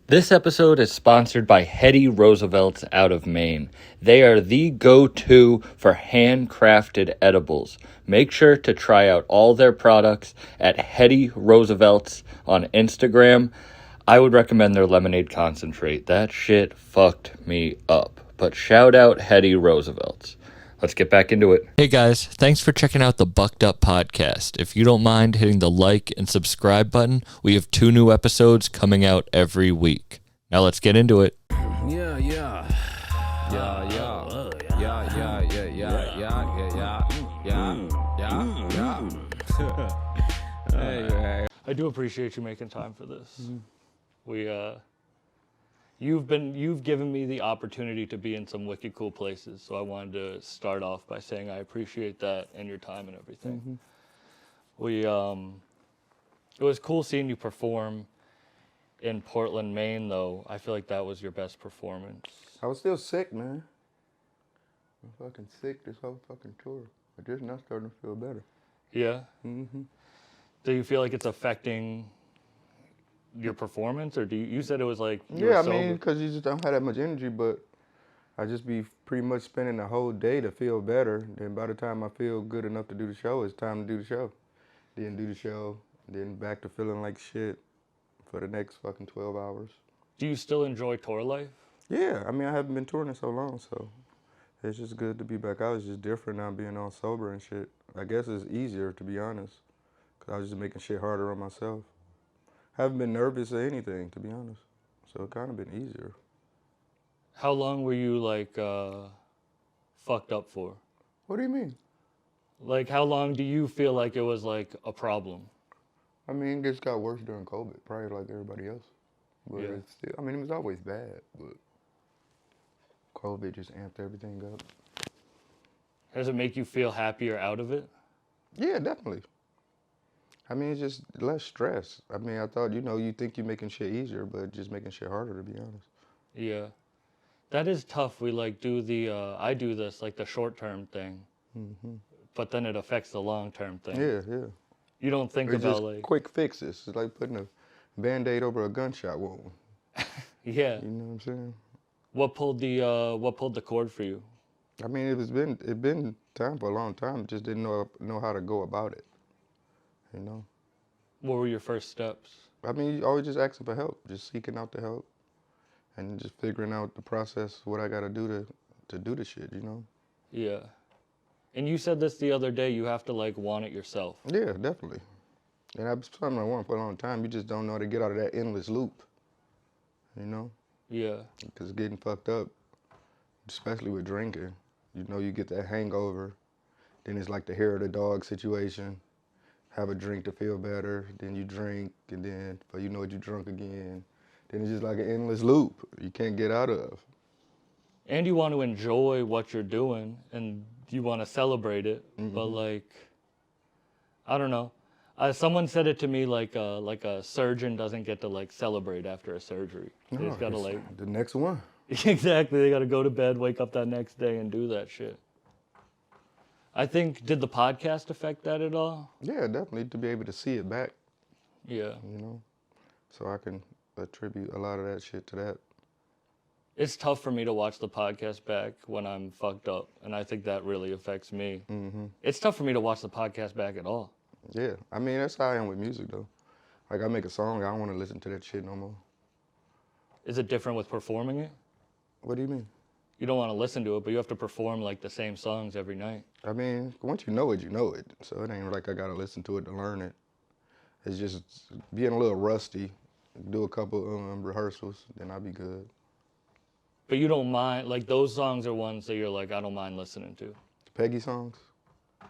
This episode is sponsored by Hetty Roosevelt's out of Maine. They are the go-to for handcrafted edibles. Make sure to try out all their products at Hetty Roosevelt's on Instagram. I would recommend their lemonade concentrate. That shit fucked me up. But shout out Hetty Roosevelt's. Let's get back into it. Hey guys, thanks for checking out the Bucked Up Podcast. If you don't mind hitting the like and subscribe button, we have 2 new episodes coming out every week. Now let's get into it. I do appreciate you making time for this. You've given me the opportunity to be in some wicked cool places, so I wanted to start off by saying I appreciate that and your time and everything. It was cool seeing you perform in Portland, Maine, though. I feel like that was your best performance. I was still sick, man. I'm fucking sick this whole fucking tour. I just now starting to feel better. Yeah? Mm-hmm. Do you feel like it's affecting your performance, or you said it was like Yeah, I mean, because you just don't have that much energy, but I just be pretty much spending the whole day to feel better. Then by the time I feel good enough to do the show, it's time to do the show. Then do the show, then back to feeling like shit for the next fucking 12 hours. Do you still enjoy tour life? Yeah, I mean, I haven't been touring in so long, so it's just good to be back out. It's just different now being all sober and shit. I guess it's easier, to be honest, because I was just making shit harder on myself. Haven't been nervous or anything, to be honest. So it kind of been easier. How long were you, like, fucked up for? What do you mean? Like, how long do you feel like it was, like, a problem? I mean, it just got worse during COVID, probably like everybody else. But Yeah. it's still, I mean, it was always bad, but COVID just amped everything up. Does it make you feel happier out of it? Yeah, definitely. I mean, it's just less stress. I mean, I thought, you think you're making shit easier, but just making shit harder, to be honest. Yeah. That is tough. We, like, do the, I do this, like, the short-term thing. Mm-hmm. But then it affects the long-term thing. Yeah. You don't think It's about, just like... quick fixes. It's like putting a Band-Aid over a gunshot wound. Yeah. You know what I'm saying? What pulled the cord for you? I mean, it been time for a long time. Just didn't know how to go about it. You know? What were your first steps? I mean, you always just asking for help, just seeking out the help, and just figuring out the process, what I gotta do to do the shit, you know? Yeah. And you said this the other day, you have to, like, want it yourself. Yeah, definitely. And that's something I want for a long time. You just don't know how to get out of that endless loop, you know? Yeah. Because getting fucked up, especially with drinking, you get that hangover, then it's like the hair of the dog situation. Have a drink to feel better, then you drink, and then, but you know what, you drunk again. Then it's just like an endless loop you can't get out of. And you want to enjoy what you're doing, and you want to celebrate it, but, like, I don't know. Someone said it to me like a surgeon doesn't get to, like, celebrate after a surgery. They just gotta, like... The next one. Exactly, they gotta go to bed, wake up that next day, and do that shit. I think, did the podcast affect that at all? Yeah, definitely, to be able to see it back. Yeah. So I can attribute a lot of that shit to that. It's tough for me to watch the podcast back when I'm fucked up, and I think that really affects me. Mm-hmm. It's tough for me to watch the podcast back at all. Yeah, I mean, that's how I am with music, though. Like, I make a song, I don't want to listen to that shit no more. Is it different with performing it? What do you mean? You don't want to listen to it, but you have to perform, like, the same songs every night. I mean, once you know it, you know it. So it ain't like I got to listen to it to learn it. It's just being a little rusty, do a couple rehearsals, then I'll be good. But you don't mind, like, those songs are ones that you're like, I don't mind listening to. Peggy songs?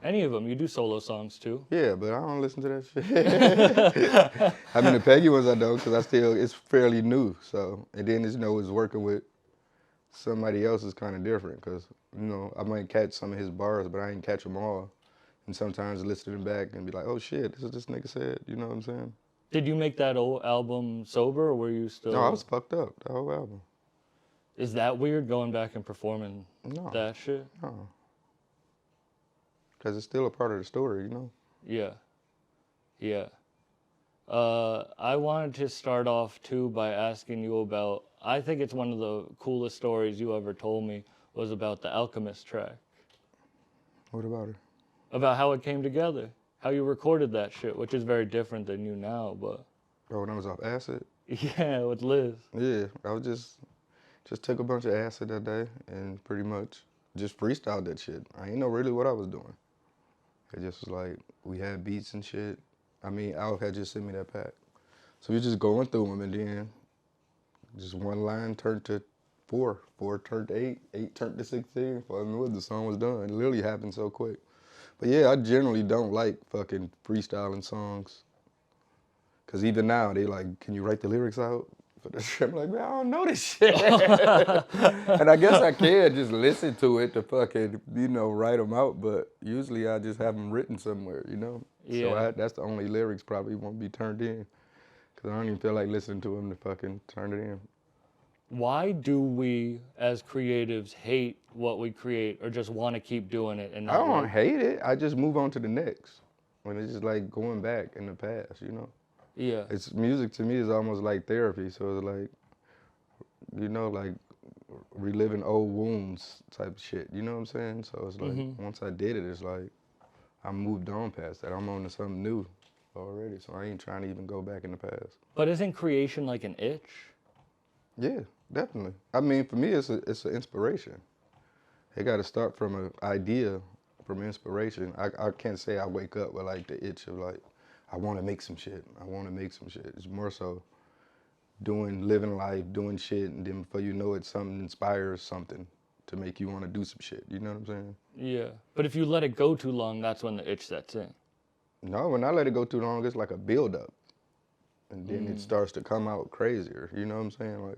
Any of them. You do solo songs, too. Yeah, but I don't listen to that shit. I mean, the Peggy ones I don't, because it's fairly new. So, and then, it's working with somebody else is kind of different, because, I might catch some of his bars, but I ain't catch them all. And sometimes listen to them back and be like, oh shit, this is what this nigga said, you know what I'm saying? Did you make that old album sober, or were you still... No, I was fucked up, the whole album. Is that weird, going back and performing that shit? No. Because it's still a part of the story, Yeah. I wanted to start off too by asking you about. I think it's one of the coolest stories you ever told me was about the Alchemist track, What about it? about how it came together, how you recorded that shit, which is very different than you now. But Oh, when I was off acid? yeah, with Liz. Yeah, I was just took a bunch of acid that day and pretty much just freestyled that shit. I ain't know really what I was doing. It just was like, we had beats and shit. I mean, Al had just sent me that pack. So we just going through them and then just one line turned to four, four turned to eight, eight turned to 16. Before I knew it, the song was done. It literally happened so quick. But yeah, I generally don't like fucking freestyling songs. Cause even now they like, can you write the lyrics out for the shit? I'm like, man, I don't know this shit. And I guess I can just listen to it to fucking, write them out. But usually I just have them written somewhere, So Yeah. that's the only lyrics probably won't be turned in. Cause I don't even feel like listening to them to fucking turn it in. Why do we, as creatives, hate what we create, or just want to keep doing it and I not don't like? hate it. I just move on to the next. When it's just like going back in the past. Yeah. It's music to me is almost like therapy. So it's like, like reliving old wounds type of shit. You know what I'm saying? So it's like once I did it, it's like I moved on past that. I'm on to something new already. So I ain't trying to even go back in the past. But isn't creation like an itch? Yeah, definitely. I mean, for me, it's an inspiration. It got to start from an idea, from inspiration. I can't say I wake up with like the itch of like, I want to make some shit. I want to make some shit. It's more so living life, doing shit, and then before you know it, something inspires something to make you want to do some shit. You know what I'm saying? Yeah. But if you let it go too long, that's when the itch sets in. No, when I let it go too long, it's like a buildup, and then it starts to come out crazier. You know what I'm saying?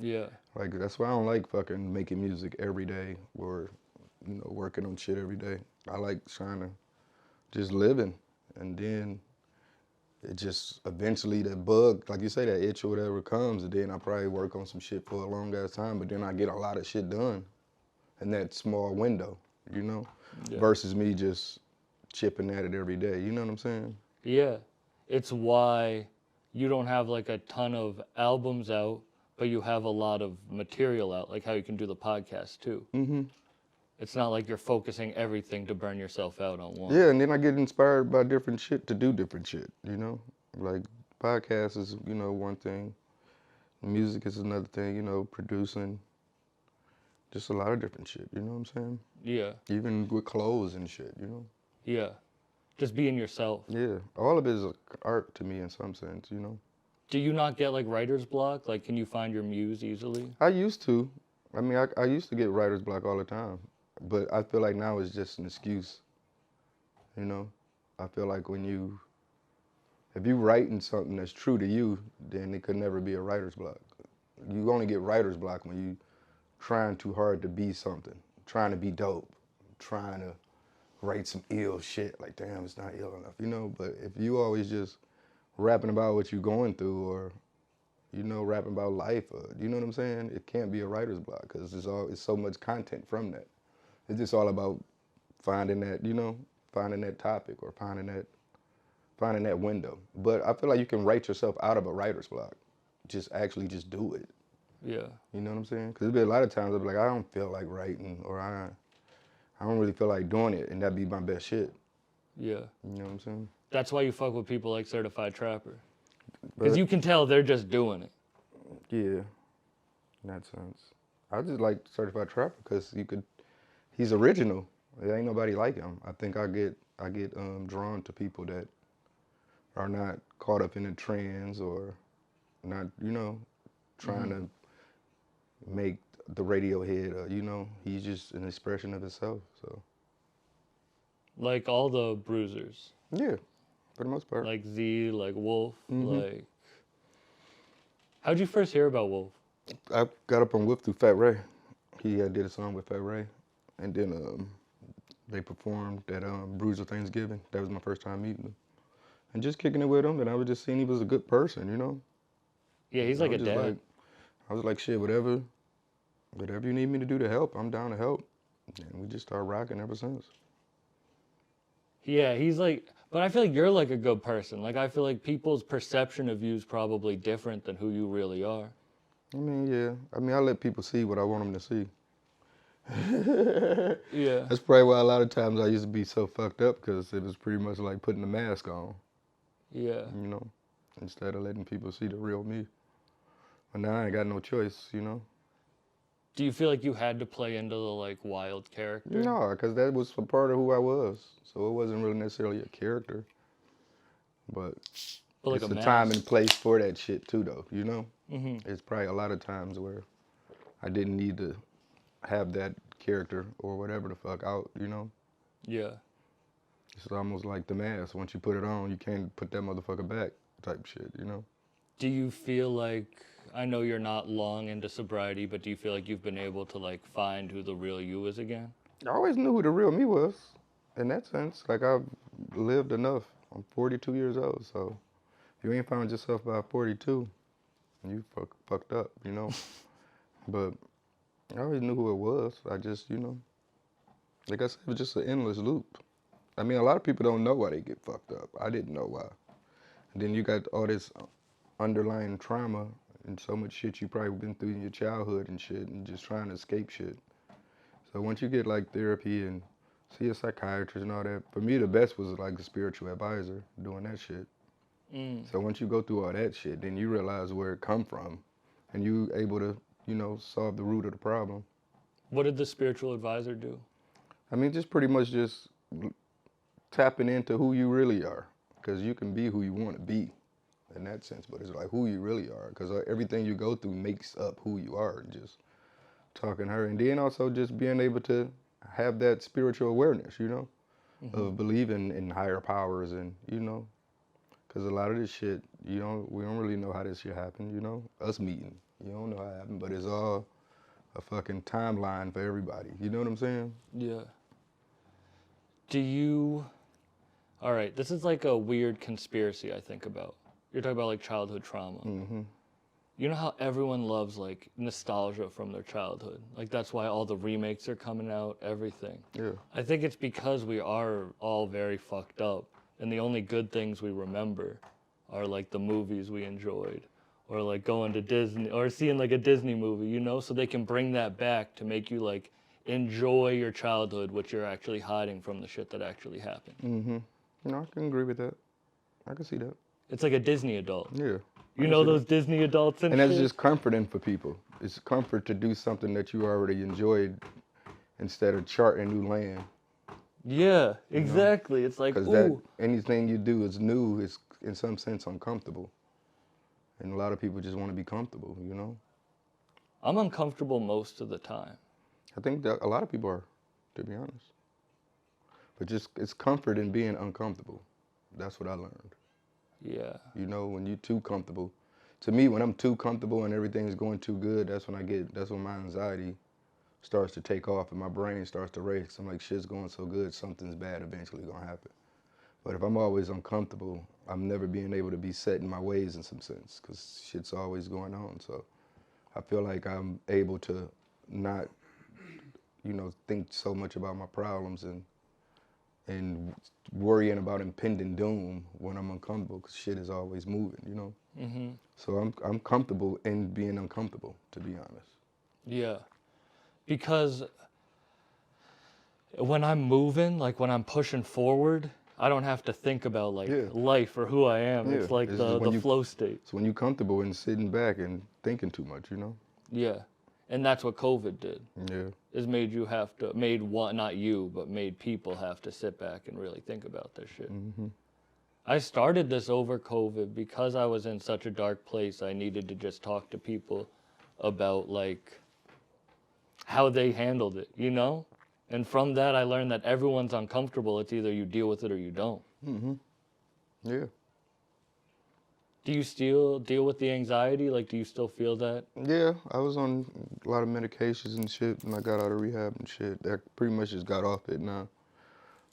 Yeah. Like that's why I don't like fucking making music every day or, working on shit every day. I like trying to just living, and then it just eventually the bug, like you say, that itch or whatever comes, and then I probably work on some shit for a long ass time, but then I get a lot of shit done in that small window, Yeah. versus me just chipping at it every day. You know what I'm saying? Yeah. It's why you don't have like a ton of albums out, but you have a lot of material out, like how you can do the podcast too. Mm-hmm. It's not like you're focusing everything to burn yourself out on one. Yeah, and then I get inspired by different shit to do different shit. Like podcast is one thing, music is another thing. Producing, just a lot of different shit. You know what I'm saying? Yeah. Even with clothes and shit. Yeah. Just being yourself. Yeah, all of it is art to me in some sense. Do you not get like writer's block? Like, can you find your muse easily? I used to. I mean, I used to get writer's block all the time, but I feel like now it's just an excuse. I feel like if you writing something that's true to you, then it could never be a writer's block. You only get writer's block when you trying too hard to be something, trying to be dope, trying to write some ill shit. Like, damn, it's not ill enough. But if you always just rapping about what you're going through, or rapping about life, or you know what I'm saying, it can't be a writer's block because it's so much content from that. It's just all about finding that topic or finding that window. But I feel like you can write yourself out of a writer's block. Just do it. Yeah. You know what I'm saying? Because there'll be a lot of times I'll be like, I don't feel like writing, or I don't really feel like doing it, and that'd be my best shit. Yeah. You know what I'm saying? That's why you fuck with people like Certified Trapper. Because But you can tell they're just doing it. yeah, in that sense. I just like Certified Trapper because he's original. There ain't nobody like him. I think I get drawn to people that are not caught up in the trends or not, trying to make the Radiohead. He's just an expression of himself. So Like all the bruisers. yeah, for the most part. Like Z, like Wolf, like... How'd you first hear about Wolf? I got up on Wolf through Fat Ray. He did a song with Fat Ray, and then they performed at Bruiser Thanksgiving. That was my first time meeting him. And just kicking it with him, and I was just seeing he was a good person. Yeah, he's like a dad. I was like, shit, whatever you need me to do to help, I'm down to help. And we just started rocking ever since. Yeah, he's like... But I feel like you're like a good person. Like I feel like people's perception of you is probably different than who you really are. I mean, yeah. I mean, I let people see what I want them to see. Yeah. That's probably why a lot of times I used to be so fucked up because it was pretty much like putting a mask on, Yeah. you know, instead of letting people see the real me. But now I ain't got no choice, you know. Do you feel like you had to play into the like wild character? No, because that was a part of who I was. So it wasn't really necessarily a character, but But like it's a a time mask. and place for that shit too, though, you know. Hmm. It's probably a lot of times where I didn't need to have that character or whatever the fuck out, you know. Yeah. It's almost like the mask. Once you put it on, you can't put that motherfucker back type shit, you know. Do you feel like, I know you're not long into sobriety, but do you feel like you've been able to like find who the real you is again? I always knew who the real me was in that sense. Like I've lived enough. I'm 42 years old, so if you ain't found yourself by 42, you fucked up, you know. But I always knew who it was. I just, you know, like I said, it was just an endless loop. I mean, a lot of people don't know why they get fucked up. I didn't know why. And then you got all this underlying trauma and so much shit you probably been through in your childhood and shit and just trying to escape shit. So once you get like therapy and see a psychiatrist and all that, for me the best was like a spiritual advisor doing that shit. So once you go through all that shit, then you realize where it come from and you able to, you know, solve the root of the problem. What did the spiritual advisor do? I mean, just pretty much just tapping into who you really are, because you can be who you want to be in that sense, but it's like who you really are, because everything you go through makes up who you are. And just talking to her, and then also just being able to have that spiritual awareness, you know, of believing in higher powers, and you know, because a lot of this shit, we don't really know how this shit happened, you know, us meeting, you don't know how it happened, but it's all a fucking timeline for everybody. You know what I'm saying? Yeah. Do you, all right, this is like a weird conspiracy I think about. You're talking about like childhood trauma. Mm-hmm. You know how everyone loves like nostalgia from their childhood? Like that's why all the remakes are coming out, everything. Yeah. I think it's because we are all very fucked up, and the only good things we remember are like the movies we enjoyed, or like going to Disney, or seeing like a Disney movie, you know? So they can bring that back to make you like enjoy your childhood, which you're actually hiding from the shit that actually happened. Mm-hmm. No, I can agree with that. I can see that. It's like a Disney adult. Yeah. You know those Disney adults and And that's shit? just comforting for people. It's comfort to do something that you already enjoyed instead of charting new land. Yeah, exactly. It's like, Because that ooh, anything you do is new, is in some sense uncomfortable. And a lot of people just want to be comfortable, you know? I'm uncomfortable most of the time. I think that a lot of people are, to be honest. But just it's comfort in being uncomfortable. That's what I learned. Yeah. You know, when you're too comfortable. To me, when I'm too comfortable and everything's going too good, that's when my anxiety starts to take off and my brain starts to race. I'm like, shit's going so good, something's bad eventually gonna happen. But if I'm always uncomfortable, I'm never being able to be set in my ways in some sense, because shit's always going on. So I feel like I'm able to not, you know, think so much about my problems and worrying about impending doom when I'm uncomfortable, because shit is always moving, you know? Mm-hmm. So I'm comfortable in being uncomfortable, to be honest. Yeah. Because when I'm moving, like when I'm pushing forward, I don't have to think about like Yeah. life or who I am. Yeah. It's like It's the when you- flow state. It's when you're comfortable and sitting back and thinking too much, you know? Yeah. And that's what COVID did. Yeah. Is made you have to, made one, not you, but made people have to sit back and really think about this shit. Mm-hmm. I started this over COVID because I was in such a dark place. I needed to just talk to people about like how they handled it, you know? And from that, I learned that everyone's uncomfortable. It's either you deal with it or you don't. Mm-hmm. Yeah. Do you still deal with the anxiety? Like, do you still feel that? Yeah, I was on a lot of medications and shit when I got out of rehab and shit. I pretty much just got off it now.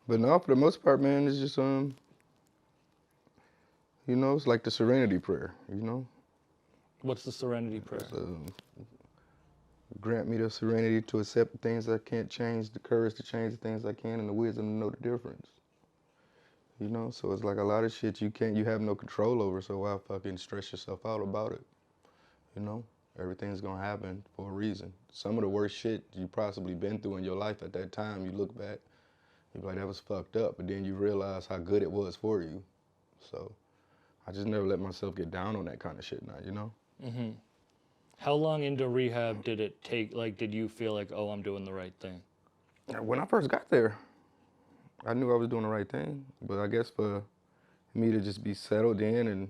But no, for the most part, man, it's just you know, it's like the serenity prayer, you know? What's the serenity prayer? So, grant me the serenity to accept the things I can't change, the courage to change the things I can, and the wisdom to know the difference. You know, so it's like a lot of shit you have no control over, so why fucking stress yourself out about it? You know? Everything's gonna happen for a reason. Some of the worst shit you possibly been through in your life at that time, you look back, you're like, that was fucked up, but then you realize how good it was for you. So I just never let myself get down on that kind of shit now, you know? Mm-hmm. How long into rehab did it take? Like, did you feel like, oh, I'm doing the right thing? When I first got there, I knew I was doing the right thing, but I guess for me to just be settled in and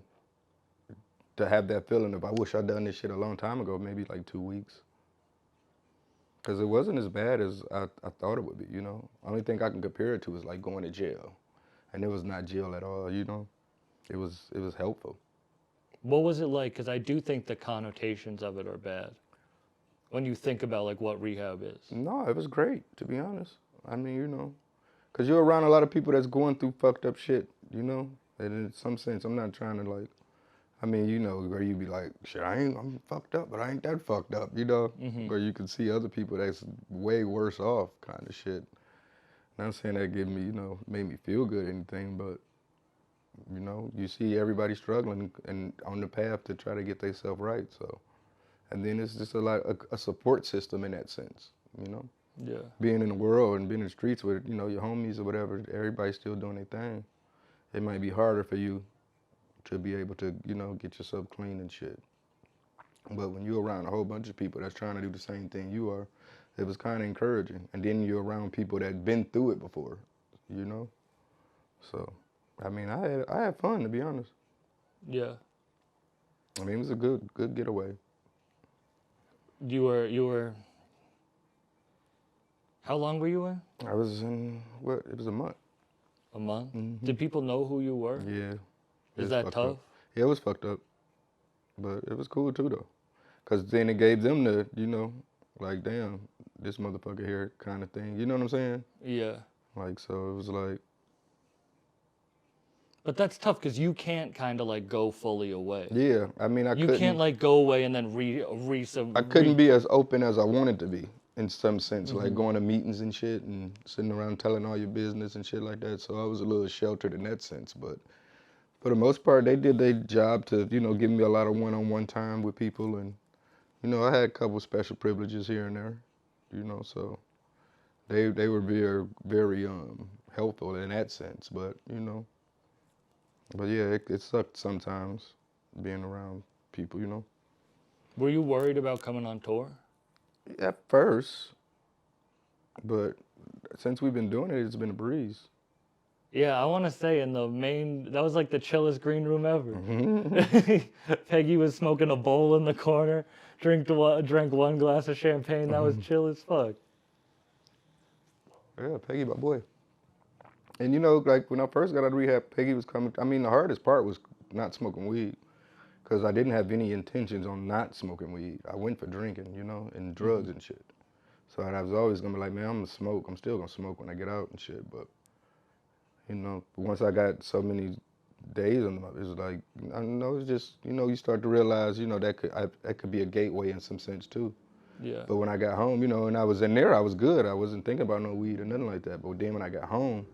to have that feeling of I wish I'd done this shit a long time ago, maybe like 2 weeks. Because it wasn't as bad as I thought it would be, you know? Only thing I can compare it to is like going to jail. And it was not jail at all, you know? It was helpful. What was it like? Because I do think the connotations of it are bad when you think about like what rehab is. No, it was great, to be honest. I mean, you know, because you're around a lot of people that's going through fucked up shit, you know? And in some sense, I'm not trying to like, I mean, you know, where you be like, shit, I'm fucked up, but I ain't that fucked up, you know? Mm-hmm. Where you can see other people that's way worse off kind of shit. Not saying that gave me, you know, made me feel good or anything, but, you know, you see everybody struggling and on the path to try to get themselves right, so. And then it's just a support system in that sense, you know? Yeah. Being in the world and being in the streets with, you know, your homies or whatever, everybody's still doing their thing. It might be harder for you to be able to, you know, get yourself clean and shit. But when you're around a whole bunch of people that's trying to do the same thing you are, it was kind of encouraging. And then you're around people that been through it before, you know? So, I mean, I had fun, to be honest. Yeah. I mean, it was a good getaway. You were. How long were you in? I was in, it was a month. A month? Mm-hmm. Did people know who you were? Yeah. Is that tough? Up. Yeah, it was fucked up. But it was cool too, though. Because then it gave them the, you know, like, damn, this motherfucker here kind of thing. You know what I'm saying? Yeah. Like, so it was like. But that's tough because you can't kind of like go fully away. Yeah, I mean, You can't like go away and then I couldn't be as open as I wanted to be in some sense, Mm-hmm. like going to meetings and shit and sitting around telling all your business and shit like that. So I was a little sheltered in that sense. But for the most part, they did their job to, you know, give me a lot of one-on-one time with people. And, you know, I had a couple special privileges here and there, you know, so they were very, very helpful in that sense. But, you know, but yeah, it sucked sometimes being around people, you know. Were you worried about coming on tour? At first, but since we've been doing it, it's been a breeze. Yeah, I want to say that was like the chillest green room ever. Mm-hmm. Peggy was smoking a bowl in the corner, drank one glass of champagne. That was chill as fuck. Yeah, Peggy, my boy. And you know, like when I first got out of rehab, Peggy was coming. I mean, the hardest part was not smoking weed, because I didn't have any intentions on not smoking weed. I went for drinking, you know, and drugs and shit. So I was always gonna be like, man, I'm gonna smoke. I'm still gonna smoke when I get out and shit. But you know, once I got so many days on them, it was like, I don't know, it's just, you know, you start to realize, you know, that could be a gateway in some sense too. Yeah. But when I got home, you know, and I was in there, I was good. I wasn't thinking about no weed or nothing like that. But then when I got home,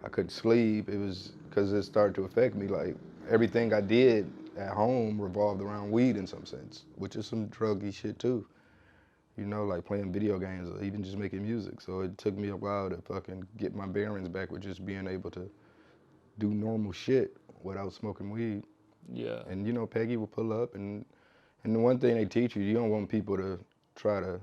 I couldn't sleep. It was because it started to affect me. Like everything I did at home revolved around weed in some sense, which is some druggy shit too. You know, like playing video games or even just making music. So it took me a while to fucking get my bearings back with just being able to do normal shit without smoking weed. Yeah. And you know, Peggy will pull up, and the one thing they teach you don't want people to try to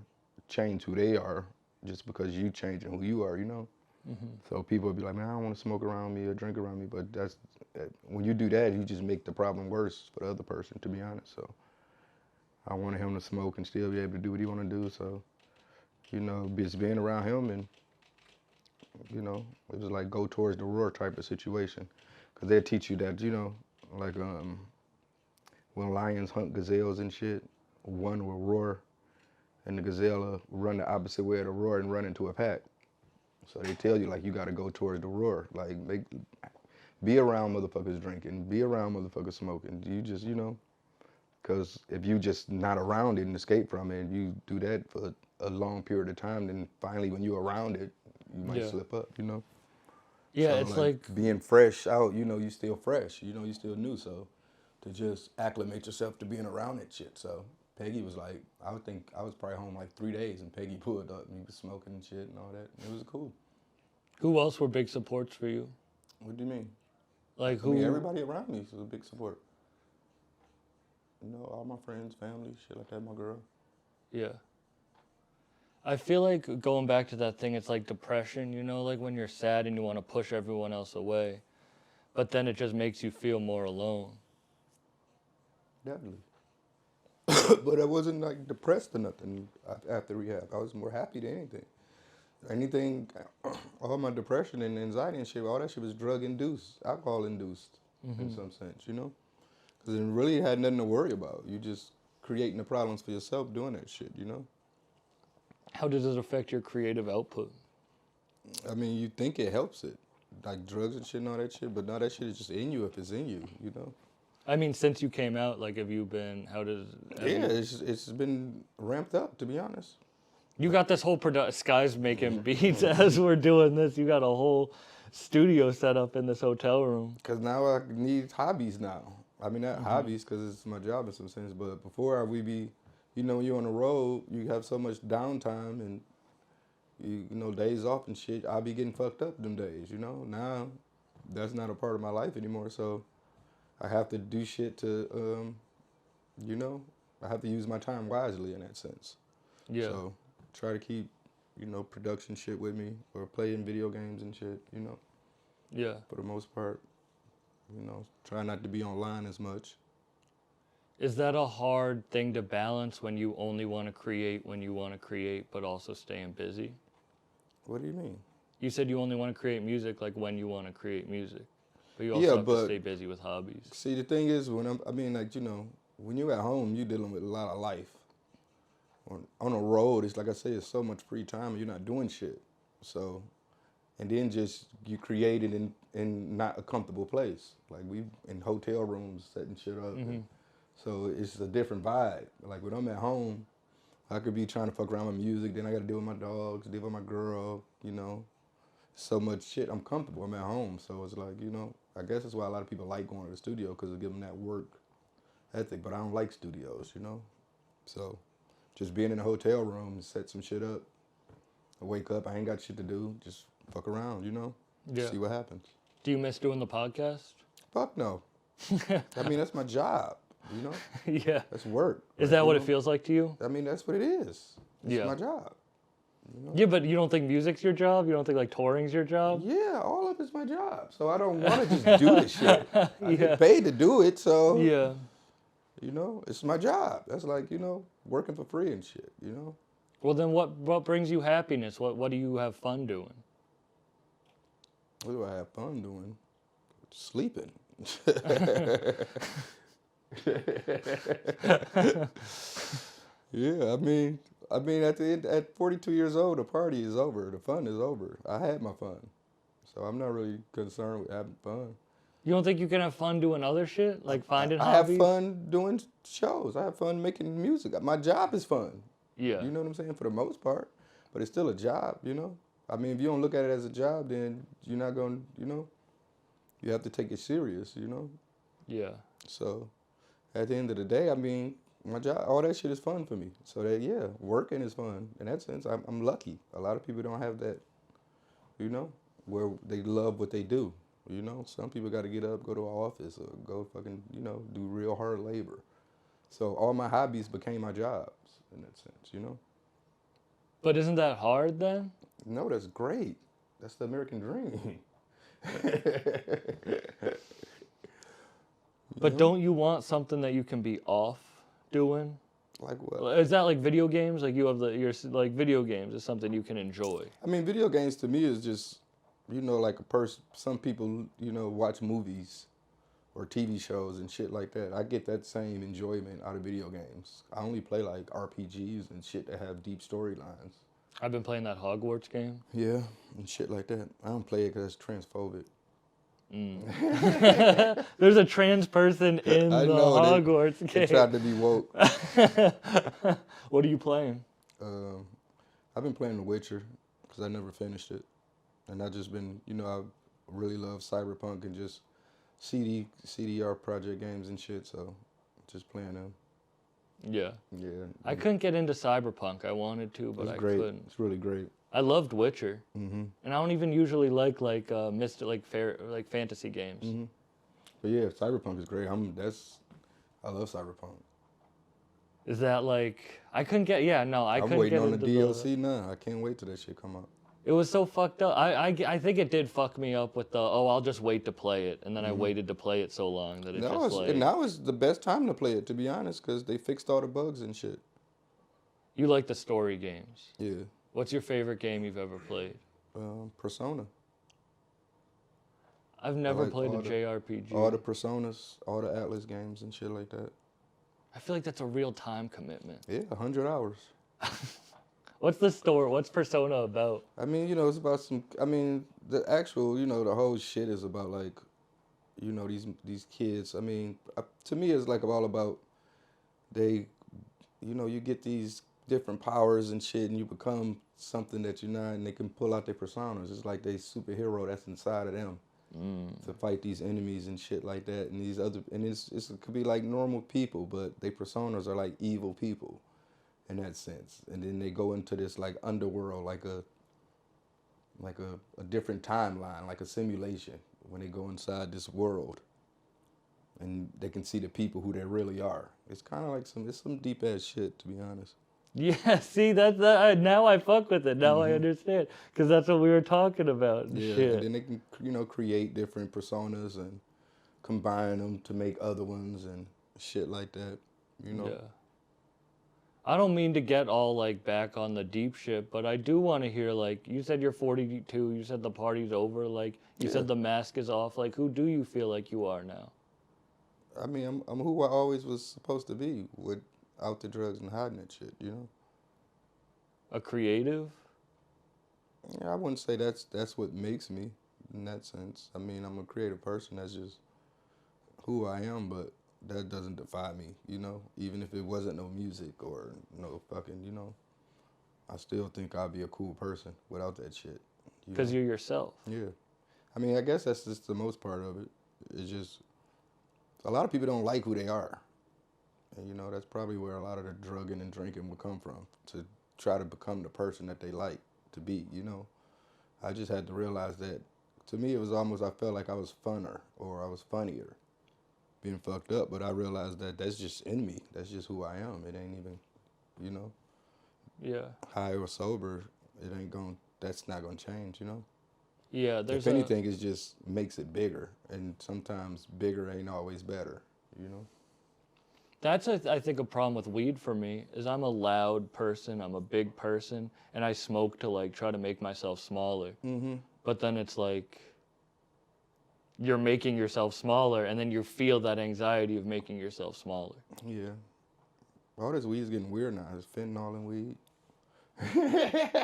change who they are just because you changing who you are, you know? Mm-hmm. So people will be like, man, I don't want to smoke around me or drink around me, but when you do that, you just make the problem worse for the other person, to be honest. So I wanted him to smoke and still be able to do what he want to do, so, you know, just being around him and, you know, it was like go towards the roar type of situation. Because they teach you that, you know, like when lions hunt gazelles and shit, one will roar and the gazelle will run the opposite way of the roar and run into a pack. So they tell you like you gotta go towards the roar. Like be around motherfuckers drinking, be around motherfuckers smoking. You just, you know, because if you just not around it and escape from it and you do that for a long period of time, then finally when you're around it, you might slip up, you know? Yeah, So it's like being fresh out, you still fresh, you still new. So to just acclimate yourself to being around that shit. So Peggy was like, I would think I was probably home like 3 days, and Peggy pulled up and he was smoking and shit and all that. It was cool. who else were big supports for you? What do you mean? Like I mean, who? everybody around me was a big support. All my friends, family, shit like that, my girl. Yeah. I feel like going back to that thing, it's like depression, like when you're sad and you want to push everyone else away, but then it just makes you feel more alone. Definitely. But I wasn't like depressed or nothing after rehab. I was more happy than anything. Anything, all my depression and anxiety and shit, all that shit was drug induced, alcohol induced in some sense, Because it really had nothing to worry about. You just creating the problems for yourself doing that shit. How does it affect your creative output? I mean, you think it helps it, like drugs and shit and all that shit, but no, that shit is just in you if it's in you. I mean, since you came out, like, Yeah, it's been ramped up, to be honest. you got this whole Sky's making beats as we're doing this. You got a whole studio set up in this hotel room. Because now I need hobbies now. I mean, not hobbies because it's my job in some sense, but before we be, when you're on the road, you have so much downtime and, days off and shit. I'll be getting fucked up them days, Now, that's not a part of my life anymore, so I have to do shit to, I have to use my time wisely in that sense. Yeah. So try to keep, production shit with me or playing video games and shit, Yeah. for the most part. Try not to be online as much. Is that a hard thing to balance when you only want to create when you want to create, but also staying busy? What do you mean? You said you only want to create music like when you want to create music, but you also have to stay busy with hobbies. See, the thing is, when when you're at home, you're dealing with a lot of life. On the road, it's like I say, it's so much free time and you're not doing shit. So, and then just you create it in not a comfortable place. Like we in hotel rooms setting shit up. So it's a different vibe. Like when I'm at home, I could be trying to fuck around with music, then I gotta deal with my dogs, deal with my girl, So much shit. I'm comfortable. I'm at home. So it's like, I guess that's why a lot of people like going to the studio because it gives them that work ethic. But I don't like studios, So just being in a hotel room, set some shit up. I wake up, I ain't got shit to do. Just fuck around, Yeah. See what happens. Do you miss doing the podcast? Fuck no. I mean, that's my job, Yeah. That's work. Is that what it feels like to you? I mean, that's what it is. It's Yeah. my job. Yeah, but you don't think music's your job? You don't think like touring's your job? Yeah, all of it's my job. So I don't want to just do this shit. I Yeah. get paid to do it, so Yeah. it's my job. That's like, working for free and shit, Well, then what brings you happiness? What do you have fun doing? What do I have fun doing? Sleeping. Yeah, I mean, at 42 years old, the party is over. The fun is over. I had my fun, so I'm not really concerned with having fun. You don't think you can have fun doing other shit, like finding I hobbies? have fun doing shows. I have fun making music. My job is fun. Yeah. You know what I'm saying? For the most part, but it's still a job. I mean, if you don't look at it as a job, then you're not going. You have to take it serious. Yeah. So, at the end of the day, I mean, my job, all that shit is fun for me. So that working is fun. In that sense, I'm lucky. A lot of people don't have that, where they love what they do. Some people got to get up, go to an office, or go fucking, do real hard labor. So all my hobbies became my jobs in that sense. But isn't that hard then? No, that's great. That's the American dream. But don't you want something that you can be off doing? Like what? Is that like video games? Like you have like video games is something you can enjoy. I mean, video games to me is just, like a person. Some people, watch movies or TV shows and shit like that. I get that same enjoyment out of video games. I only play like RPGs and shit that have deep storylines. I've been playing that Hogwarts game. Yeah, and shit like that. I don't play it because it's transphobic. There's a trans person in the Hogwarts game. They tried to be woke. What are you playing? I've been playing The Witcher because I never finished it. And I've just been, really love Cyberpunk and just CDR project games and shit. So just playing them. Yeah. Yeah. I couldn't get into Cyberpunk. I wanted to, but It's I great. couldn't. It's really great. I loved Witcher, Mm-hmm. and I don't even usually like like fantasy games. Mm-hmm. But yeah, Cyberpunk is great. I love Cyberpunk. Is that like I couldn't get? Yeah, no, I I'm couldn't waiting get on the into DLC now. I can't wait till that shit come out. It was so fucked up. I think it did fuck me up with the I'll just wait to play it, and then I waited to play it so long that it just like. Now is the best time to play it, to be honest, because they fixed all the bugs and shit. You like the story games. Yeah. What's your favorite game you've ever played? Persona. I've never like played a all the- JRPG. All the Personas, all the Atlas games and shit like that. I feel like that's a real time commitment. Yeah, 100 hours. What's the story? What's Persona about? I mean, you know, it's about some. I mean, the actual, you know, the whole shit is about like, you know, these kids. I mean, to me, it's like all about they, you know, you get these different powers and shit, and you become something that you're not, and they can pull out their personas. It's like they superhero that's inside of them to fight these enemies and shit like that, and these other, and it could be like normal people, but their personas are like evil people. In that sense, and then they go into this like underworld, like a different timeline, like a simulation. When they go inside this world, and they can see the people who they really are. It's kind of like some deep ass shit, to be honest. Yeah, see that now I fuck with it. Now I understand because that's what we were talking about. Yeah, Shit. and then they can create different personas and combine them to make other ones and shit like that. You know. Yeah. I don't mean to get all like back on the deep shit, but I do want to hear like you said you're 42, you said the party's over, like you said the mask is off. Like who do you feel like you are now? I mean, I'm who I always was supposed to be without the drugs and hiding that shit, you know? A creative? Yeah, I wouldn't say that's what makes me in that sense. I mean, I'm a creative person. That's just who I am, but that doesn't define me, you know? Even if it wasn't no music or no fucking, you know, I still think I'd be a cool person without that shit. Because you're yourself. Yeah. I mean, I guess that's just the most part of it. It's just, a lot of people don't like who they are. And, you know, that's probably where a lot of the drugging and drinking would come from, to try to become the person that they like to be, you know? I just had to realize that, to me, it was almost, I felt like I was funner or I was funnier being fucked up, but I realized that that's just in me. That's just who I am. It ain't even, you know? Yeah. High or sober, that's not gonna change, you know? Yeah, If anything, it just makes it bigger, and sometimes bigger ain't always better, you know? That's, I think, a problem with weed for me, is I'm a loud person, I'm a big person, and I smoke to, like, try to make myself smaller. Mm-hmm. But then it's like, you're making yourself smaller, and then you feel that anxiety of making yourself smaller. Yeah. All this weed's getting weird now. There's fentanyl in weed.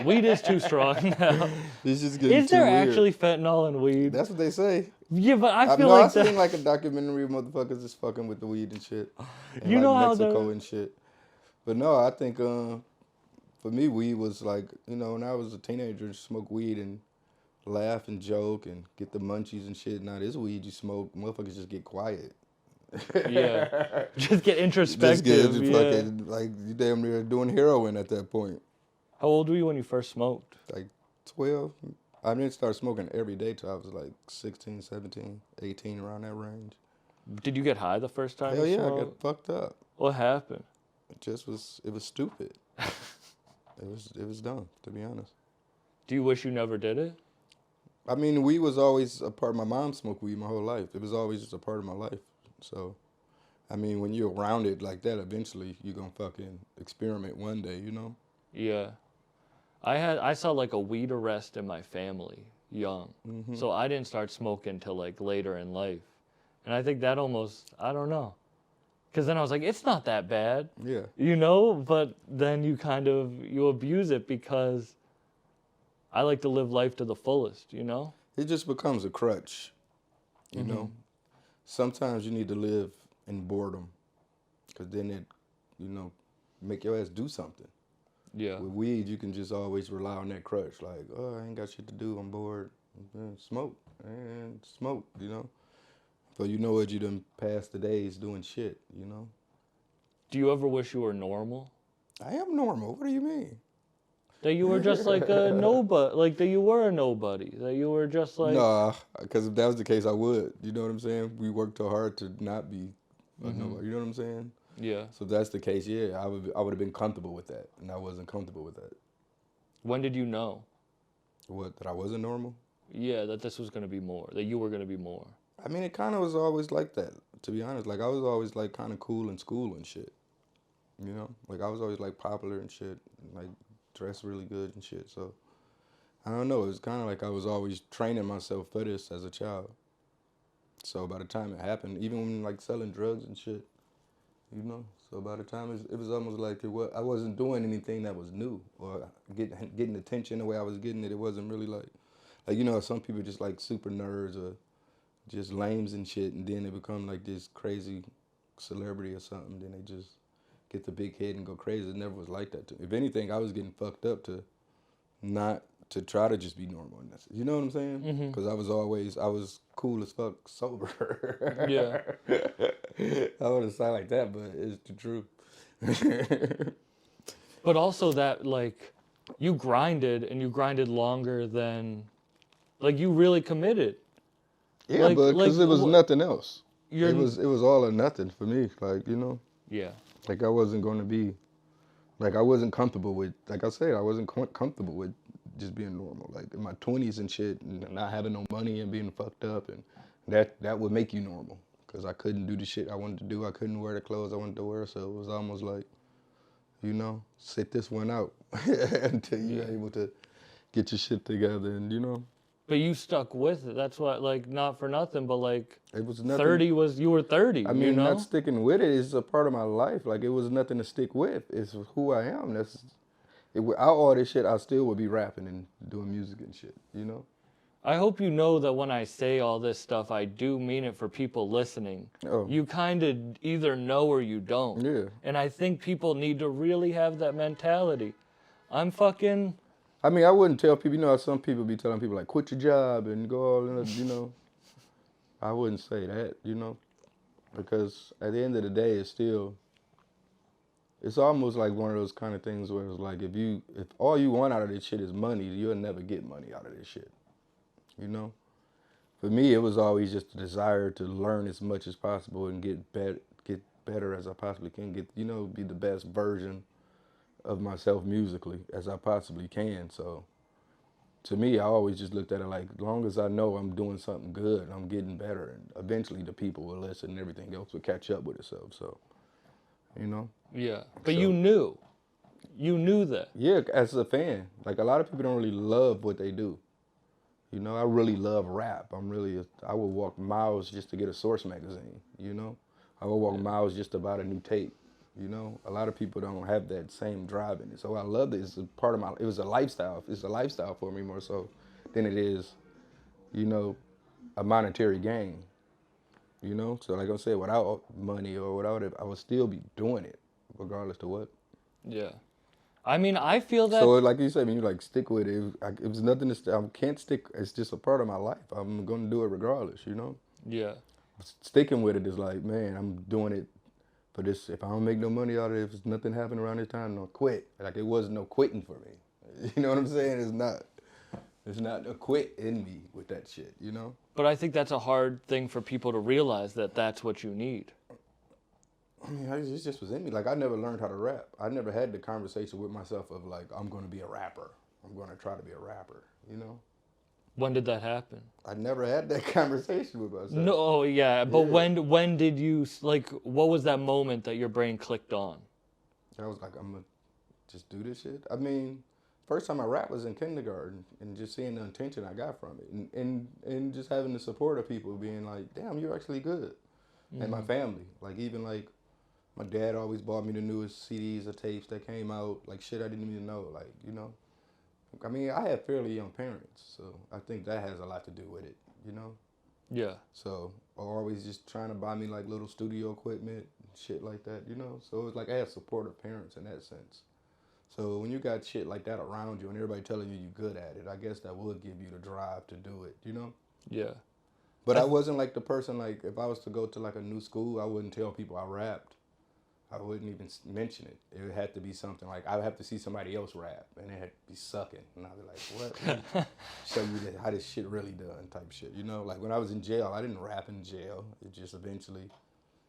Weed is too strong now. It's just getting Is too there weird. actually fentanyl in weed? That's what they say. Yeah, but I feel I like seen like a documentary of motherfuckers just fucking with the weed and shit. In You like know how Mexico and shit. But no, I think for me, weed was like, you know, when I was a teenager, smoke weed and laugh and joke and get the munchies and shit. Now this weed you smoke, motherfuckers just get quiet. Yeah. Just get introspective. Just get fucking, like, you damn near doing heroin at that point. How old were you when you first smoked? Like 12. I didn't start smoking every day till I was like 16, 17, 18, around that range. Did you get high the first time Hell you yeah, I smoked? got fucked up. What happened? It was stupid. It was dumb, to be honest. Do you wish you never did it? I mean, weed was always a part. My mom smoked weed my whole life. It was always just a part of my life. So, I mean, when you're around it like that, eventually you're gonna fucking experiment one day, you know? Yeah. I saw like a weed arrest in my family young. Mm-hmm. So I didn't start smoking till like later in life. And I think that almost, I don't know. Because then I was like, it's not that bad. Yeah. You know? But then you abuse it because I like to live life to the fullest, you know? It just becomes a crutch, you know? Sometimes you need to live in boredom, because then it, you know, make your ass do something. Yeah. With weed, you can just always rely on that crutch. Like, oh, I ain't got shit to do. I'm bored. Smoke and smoke, you know. So you know what, you done passed the days doing shit, you know. Do you ever wish you were normal? I am normal. What do you mean? That you were just like a nobody, like that you were a nobody, that you were just like. Nah, because if that was the case, I would. You know what I'm saying? We worked too hard to not be a Mm-hmm. nobody. You know what I'm saying? Yeah. So if that's the case, yeah, I would have been comfortable with that, and I wasn't comfortable with that. When did you know? What, that I wasn't normal? Yeah, that this was gonna be more, that you were gonna be more. I mean, it kind of was always like that, to be honest. Like, I was always, like, kind of cool in school and shit, you know? Like, I was always, like, popular and shit, and, like, dressed really good and shit. So, I don't know. It was kind of like I was always training myself for this as a child. So, by the time it happened, even when, like, selling drugs and shit, you know? So, by the time it was almost like I wasn't doing anything that was new or getting attention the way I was getting it. It wasn't really like, you know, some people just, like, super nerds or just lames and shit, and then they become like this crazy celebrity or something. Then they just get the big head and go crazy. It never was like that to me. If anything, I was getting fucked up to not to try to just be normal. And that's, you know what I'm saying? Mm-hmm. Because I was cool as fuck sober. Yeah. I wouldn't sound like that, but it's the truth. But also that, like, you grinded longer than, like, you really committed. Yeah, but because it was nothing else. You're, It was all or nothing for me. Like, you know, yeah. like I wasn't going to be. Like, I wasn't comfortable with, like I said, I wasn't comfortable with just being normal. Like, in my 20s and shit, and not having no money and being fucked up, and that would make you normal. Because I couldn't do the shit I wanted to do. I couldn't wear the clothes I wanted to wear, so it was almost like, you know, sit this one out until you're able to get your shit together, and, you know. But you stuck with it. That's what, like, not for nothing, but, like, It was nothing. 30 was, you were 30, I mean, you know? not sticking with it is a part of my life. Like, it was nothing to stick with. It's who I am. Without all this shit, I still would be rapping and doing music and shit, you know? I hope you know that when I say all this stuff, I do mean it for people listening. Oh. You kind of either know or you don't. Yeah. And I think people need to really have that mentality. I'm fucking... I mean, I wouldn't tell people, you know how some people be telling people, like, quit your job and go all in, you know? I wouldn't say that, you know? Because at the end of the day, it's almost like one of those kind of things where it's like, if all you want out of this shit is money, you'll never get money out of this shit, you know? For me, it was always just a desire to learn as much as possible and get better as I possibly can, you know, be the best version of myself musically as I possibly can. So to me, I always just looked at it like, as long as I know I'm doing something good, I'm getting better, and eventually the people will listen and everything else will catch up with itself. So, you know? Yeah. But So, you knew. You knew that. yeah, as a fan. Like, a lot of people don't really love what they do. You know, I really love rap. I would walk miles just to get a Source magazine, you know? I would walk miles just to buy a new tape, you know? A lot of people don't have that same drive in it. So I love it. It's a part of it was a lifestyle. It's a lifestyle for me more so than it is, you know, a monetary gain, you know? So like I said, without money or without it, I would still be doing it regardless to what. Yeah. I mean, I feel that... So like you said, when you like stick with it, it was nothing to I can't stick. It's just a part of my life. I'm going to do it regardless, you know? Yeah. Sticking with it is like, man, I'm doing it for this. If I don't make no money out of it, if nothing happened around this time, no quit. Like, it wasn't no quitting for me. You know what I'm saying? It's not a quit in me with that shit, you know? But I think that's a hard thing for people to realize, that that's what you need. I mean, it just was in me. Like, I never learned how to rap. I never had the conversation with myself of like, I'm going to be a rapper. I'm going to try to be a rapper, you know? When did that happen? I never had that conversation with myself. No, oh, yeah, but when did you, like, what was that moment that your brain clicked on? I was like, I'm going to just do this shit. I mean, first time I rapped was in kindergarten, and just seeing the attention I got from it, and just having the support of people being like, damn, you're actually good. Mm-hmm. And my family, like, even like, my dad always bought me the newest CDs or tapes that came out, like shit I didn't even know, like, you know. I mean, I have fairly young parents, so I think that has a lot to do with it, you know? Yeah. So, always just trying to buy me, like, little studio equipment and shit like that, you know? So, it was like I had supportive parents in that sense. So when you got shit like that around you and everybody telling you you're good at it, I guess that would give you the drive to do it, you know? Yeah. But I wasn't like the person, like, if I was to go to like a new school, I wouldn't tell people I rapped. I wouldn't even mention it. It would have to be something like, I would have to see somebody else rap and it had to be sucking. And I'd be like, what? Let me show you how this shit really done type shit. You know, like when I was in jail, I didn't rap in jail. It just eventually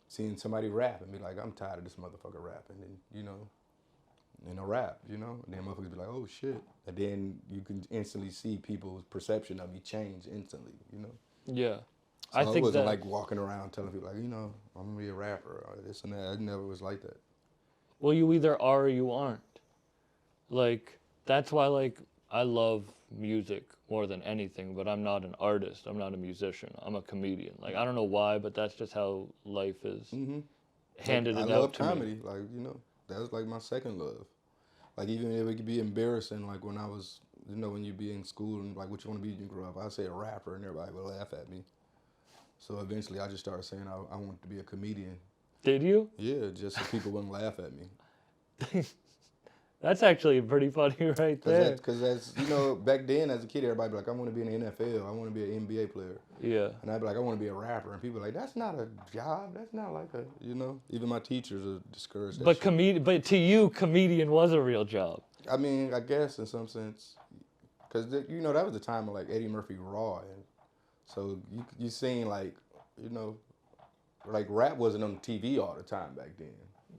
seeing somebody rap and be like, I'm tired of this motherfucker rapping. And, you know, in a rap, you know? And then motherfuckers be like, oh shit. And then you can instantly see people's perception of me change instantly, you know? Yeah. So I I think wasn't that, like walking around telling people like, you know, I'm gonna be a rapper or this and that. I never was like that. well, you either are or you aren't. Like, that's why, like, I love music more than anything, but I'm not an artist. I'm not a musician. I'm a comedian. Like, I don't know why, but that's just how life is Mm-hmm. handed I it love out to me. comedy. Like, you know, that was like my second love. Like even if it could be embarrassing, like when I was, you know, when you be in school and like what you want to be when you grow up, I say a rapper and everybody would laugh at me. So eventually I just started saying I wanted to be a comedian. Did you? Yeah, just so people wouldn't laugh at me. That's actually pretty funny right there. Because that's, you know, back then as a kid, everybody be like, I want to be in the NFL. I want to be an NBA player. Yeah. And I'd be like, I want to be a rapper. And people are like, that's not a job. That's not like a, you know, even my teachers are discouraged. But to you, comedian was a real job. I mean, I guess in some sense. Because, you know, that was the time of like Eddie Murphy Raw. And so you seen like, you know, like rap wasn't on TV all the time back then.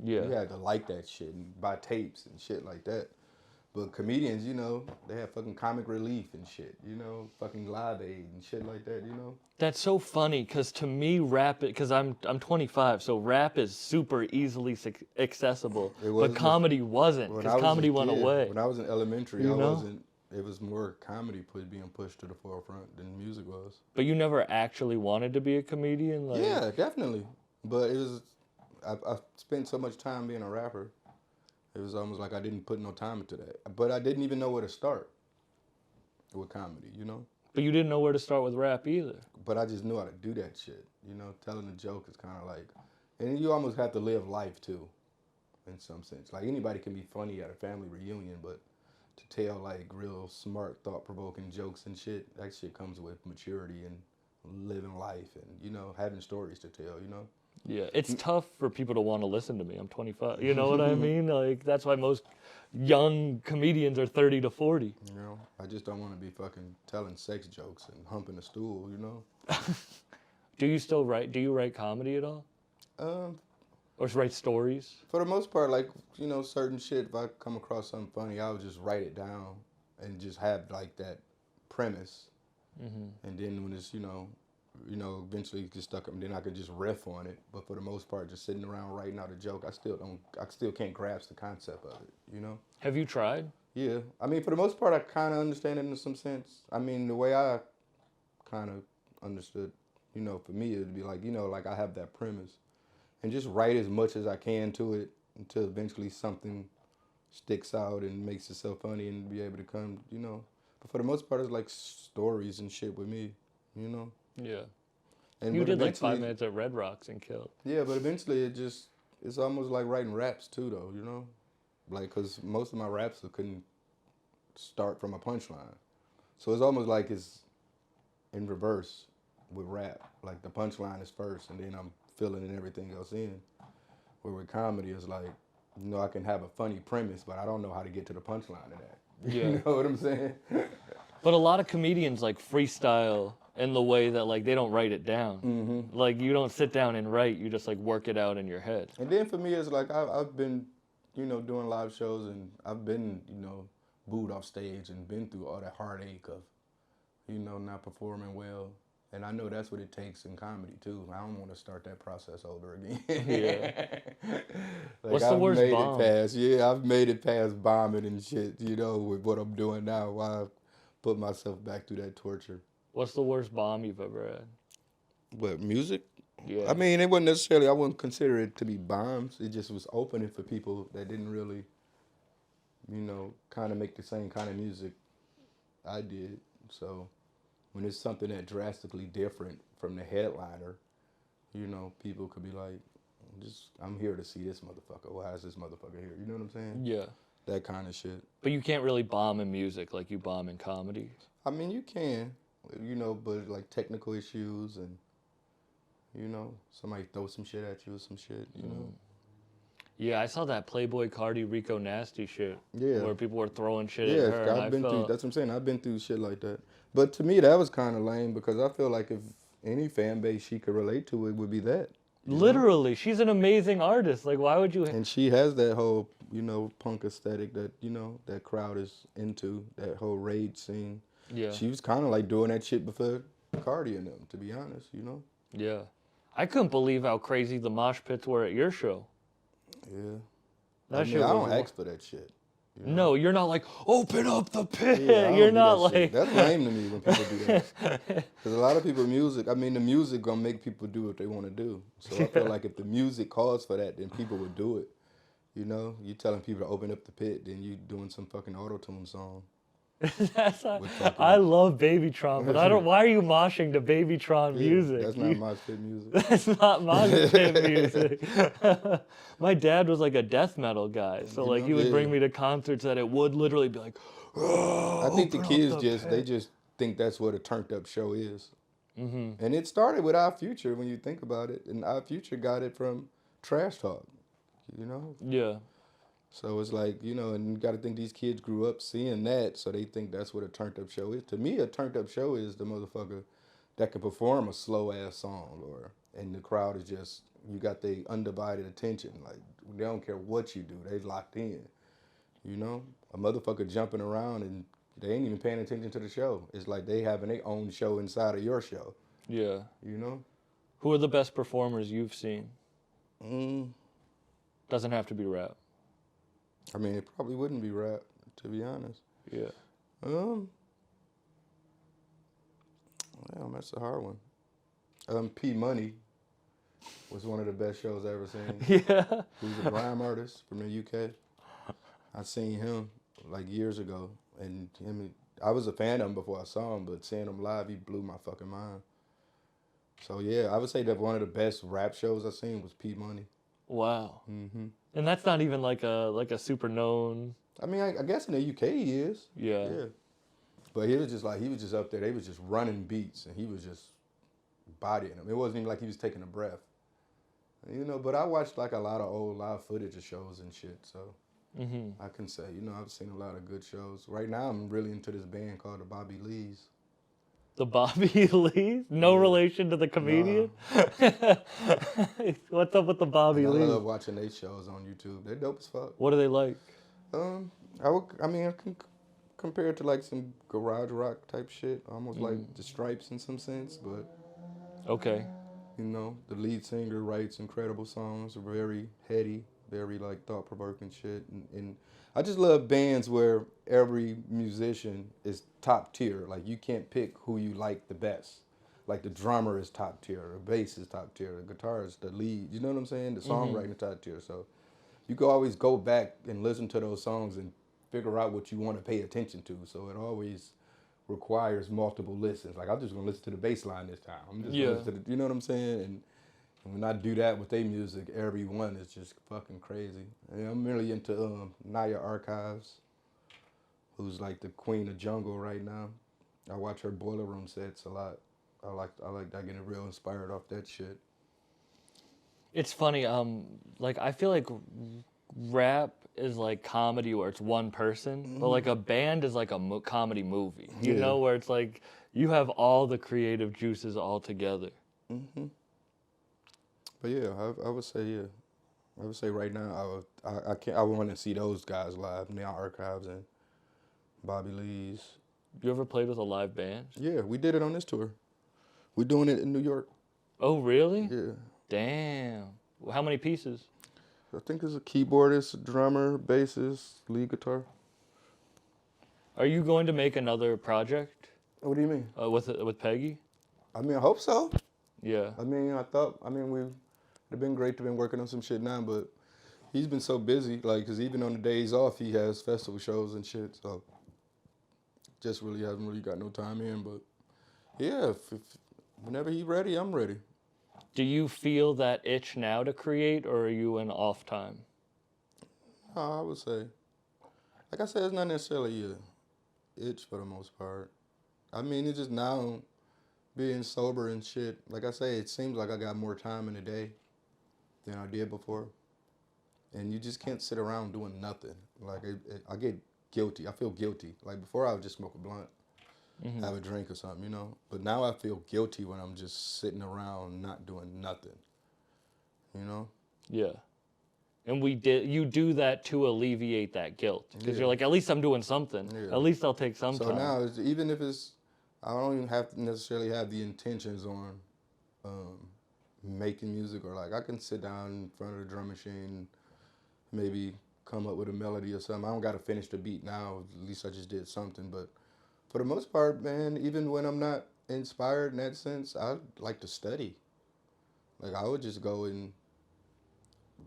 Yeah. You had to like that shit and buy tapes and shit like that. But comedians, you know, they have fucking comic relief and shit, you know, fucking Live Aid and shit like that, you know. That's so funny because to me, rap, because I'm 25, so rap is super easily accessible. It was But comedy wasn't when I because was comedy a went kid, away. When I was in elementary, You I know? wasn't. It was more comedy being pushed to the forefront than music was. But you never actually wanted to be a comedian, like. Yeah, definitely. But it was. I spent so much time being a rapper. It was almost like I didn't put no time into that. But I didn't even know where to start with comedy, you know. But you didn't know where to start with rap either. But I just knew how to do that shit. You know, telling a joke is kind of like, and you almost have to live life too, in some sense. Like anybody can be funny at a family reunion, but to tell like real smart, thought-provoking jokes and shit, that shit comes with maturity and living life and, you know, having stories to tell, you know. Yeah, it's tough for people to want to listen to me. I'm 25. You know what I mean? Like that's why most young comedians are 30 to 40. You know, I just don't want to be fucking telling sex jokes and humping a stool, you know. Do you still write? Do you write comedy at all, Um, or write stories? for the most part, like, you know, certain shit, if I come across something funny, I would just write it down and just have like that premise. And then when it's, eventually it gets stuck up, and then I could just riff on it. But for the most part, just sitting around writing out a joke, I still can't grasp the concept of it, you know? Have you tried? Yeah. I mean, for the most part, I kind of understand it in some sense. I mean, the way I kind of understood, you know, for me, it'd be like, you know, like I have that premise and just write as much as I can to it until eventually something sticks out and makes itself funny and be able to come, you know. But for the most part, it's like stories and shit with me, you know. Yeah. And You but did like eventually- 5 minutes at Red Rocks and killed. Yeah, but eventually it's almost like writing raps too, though, you know? Like, because most of my raps couldn't start from a punchline. So it's almost like it's in reverse with rap. Like the punchline is first and then I'm filling in everything else in. Where with comedy, it's like, you know, I can have a funny premise, but I don't know how to get to the punchline of that. Yeah. You know what I'm saying? But a lot of comedians like freestyle in the way that like they don't write it down. Like you don't sit down and write, you just like work it out in your head. And then for me, it's like I've been, you know, doing live shows and I've been, you know, booed off stage and been through all that heartache of, you know, not performing well. And I know that's what it takes in comedy too. I don't want to start that process over again. Yeah. Like, What's the worst made bomb? I've made it past bombing and shit, you know, with what I'm doing now. Why I put myself back through that torture. What's the worst bomb you've ever had? But music? Yeah. I mean, it wasn't necessarily, I wouldn't consider it to be bombs. It just was opening for people that didn't really, you know, kind of make the same kind of music I did. So when it's something that drastically different from the headliner, you know, people could be like, I'm here to see this motherfucker. Why is this motherfucker here? You know what I'm saying? Yeah. that kind of shit. But you can't really bomb in music like you bomb in comedy. I mean, you can, you know, but like technical issues and, you know, somebody throw some shit at you or some shit, you know. Yeah, I saw that Playboy Cardi Rico Nasty shit. Yeah. Where people were throwing shit Yeah, at her. I've been through. That's what I'm saying. I've been through shit like that. But to me, that was kind of lame because I feel like if any fan base she could relate to, it would be that. Literally, she's an amazing artist. Like, why would you? And she has that whole, you know, punk aesthetic that, you know, that crowd is into, that whole rage scene. Yeah. She was kind of like doing that shit before Cardi and them, to be honest, you know? Yeah. I couldn't believe how crazy the mosh pits were at your show. Yeah. That I shit mean, I was don't ask for that shit. You know? No, you're not like, open up the pit. Yeah, You're not like... shit. That's lame to me when people do that. Because a lot of people, music, I mean, the music gonna make people do what they want to do. So I feel like if the music calls for that, then people would do it. You know, you telling people to open up the pit, then you doing some fucking auto-tune song. I love Babytron, but I don't. Why are you moshing to Babytron music? That's not mosh pit music. That's not mosh pit music. My dad was like a death metal guy, so like he would bring me to concerts that it would literally be like. I think the kids they just think that's what a turned up show is. Mm-hmm. And it started with Our Future when you think about it, and Our Future got it from Trash Talk, you know. Yeah. So it's like, you know, and you got to think these kids grew up seeing that, so they think that's what a turned up show is. To me, a turned up show is the motherfucker that can perform a slow ass song, and the crowd is just, you got their undivided attention. Like, they don't care what you do, they locked in. You know, a motherfucker jumping around and they ain't even paying attention to the show. It's like they having their own show inside of your show. Yeah. You know? Who are the best performers you've seen? Mm. Doesn't have to be rap. I mean, it probably wouldn't be rap, to be honest. Yeah. Well, that's a hard one. P Money was one of the best shows I ever seen. Yeah. Who's a grime artist from the UK. I seen him like years ago, and I was a fan of him before I saw him, but seeing him live, he blew my fucking mind. So yeah, I would say that one of the best rap shows I seen was P Money. Wow. Mm-hmm. And that's not even like a super known. I mean, I guess in the UK he is. Yeah. Yeah. But he was just up there. They was just running beats, and he was just bodying them. It wasn't even like he was taking a breath. You know, but I watched like a lot of old live footage of shows and shit, so I can say, you know, I've seen a lot of good shows. Right now, I'm really into this band called the Bobby Lees. The Bobby Lees? No relation to the comedian? Nah. What's up with the Bobby Lees? I love watching their shows on YouTube. They're dope as fuck. What are they like? I can compare it to like some garage rock type shit, almost like the Stripes in some sense, but okay. You know, the lead singer writes incredible songs, very heady, very like thought-provoking shit, and I just love bands where every musician is top tier. Like, you can't pick who you like the best. Like, the drummer is top tier, the bass is top tier, the guitar is the lead. You know what I'm saying? The songwriting is top tier. So you can always go back and listen to those songs and figure out what you want to pay attention to. So it always requires multiple listens. Like, I'm just gonna listen to the bass line this time. I'm just gonna listen to the, you know what I'm saying? And when I do that with their music, every one is just fucking crazy. And I'm really into Naya Archives, who's like the queen of jungle right now. I watch her Boiler Room sets a lot. I like that, getting real inspired off that shit. It's funny, like I feel like rap is like comedy where it's one person, but like a band is like a comedy movie, you know, where it's like you have all the creative juices all together. Mm-hmm. But yeah, I would say I would say right now I want to see those guys live, Now Archives and Bobby Lees. You ever played with a live band? Yeah, we did it on this tour. We're doing it in New York. Oh, really? Yeah. Damn. How many pieces? I think there's a keyboardist, drummer, bassist, lead guitar. Are you going to make another project? What do you mean? With Peggy? I mean, I hope so. Yeah. I mean, it'd been great to been working on some shit now, but he's been so busy, like, because even on the days off, he has festival shows and shit, so just really hasn't really got no time in, but yeah, if whenever he's ready, I'm ready. Do you feel that itch now to create, or are you in off time? I would say Like I said, it's not necessarily a itch for the most part. I mean, it's just now being sober and shit. Like I say, it seems like I got more time in the day than I did before, and you just can't sit around doing nothing. Like I get guilty. I feel guilty. Like before, I would just smoke a blunt, have a drink or something, you know. But now I feel guilty when I'm just sitting around not doing nothing, you know. Yeah. And you do that to alleviate that guilt. Because Yeah. you're like, at least I'm doing something. Yeah. At least I'll take some So time. now, even if it's, I don't even have to necessarily have the intentions on um, making music, or like I can sit down in front of the drum machine, maybe come up with a melody or something. I don't got to finish the beat now. At least I just did something. But for the most part, man, even when I'm not inspired in that sense, I like to study. Like I would just go and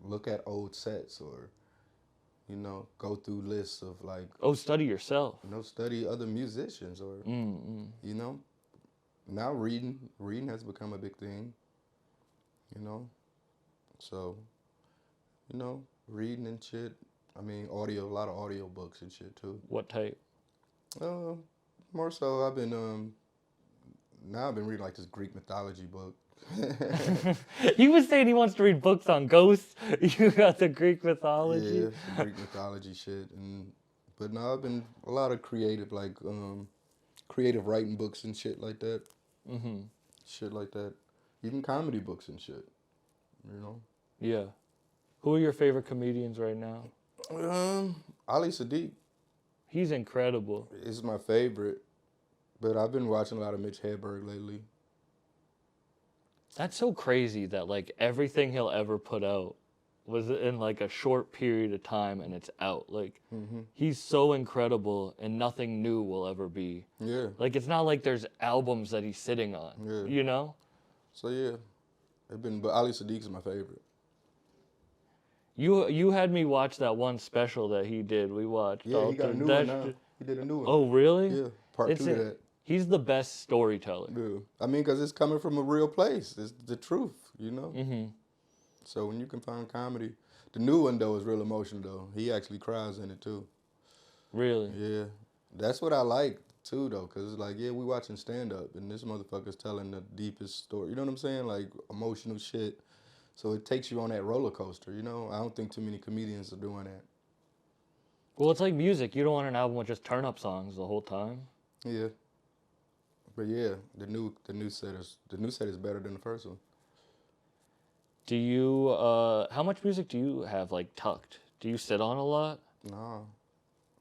look at old sets, or go through lists of like, Study yourself. study other musicians, or you know, now reading has become a big thing, you know. So, reading and shit. I mean, a lot of audio books and shit too. What type? Uh, More so, I've been reading like this Greek mythology book. He was saying he wants to read books on ghosts. You got the Greek mythology. Yeah, some Greek mythology shit, but no, I've been a lot of creative, like creative writing books and shit like that. Shit like that. Even comedy books and shit. You know. Yeah. Who are your favorite comedians right now? Ali Sadiq He's incredible. is my favorite, but I've been watching a lot of Mitch Hedberg lately. That's so crazy that like everything he'll ever put out was in like a short period of time and it's out. Like he's so incredible and nothing new will ever be. Yeah. Like it's not like there's albums that he's sitting on. Yeah. You know? So yeah, but Ali Sadiq is my favorite. You had me watch that one special that he did. We watched. Yeah, he got a new one now. He did a new one. Oh, really? Yeah, part 2 of that. He's the best storyteller. Yeah. I mean, because it's coming from a real place. It's the truth, you know? So when you can find comedy. The new one, though, is real emotional, though. He actually cries in it, too. Really? Yeah. That's what I like, too, though, because it's like, yeah, we watching stand-up, and this motherfucker's telling the deepest story. You know what I'm saying? Like, emotional shit. So it takes you on that roller coaster, you know? I don't think too many comedians are doing that. Well, it's like music. You don't want an album with just turn-up songs the whole time. Yeah. But yeah, the new set is better than the first one. Do you how much music do you have like tucked? Do you sit on a lot? No,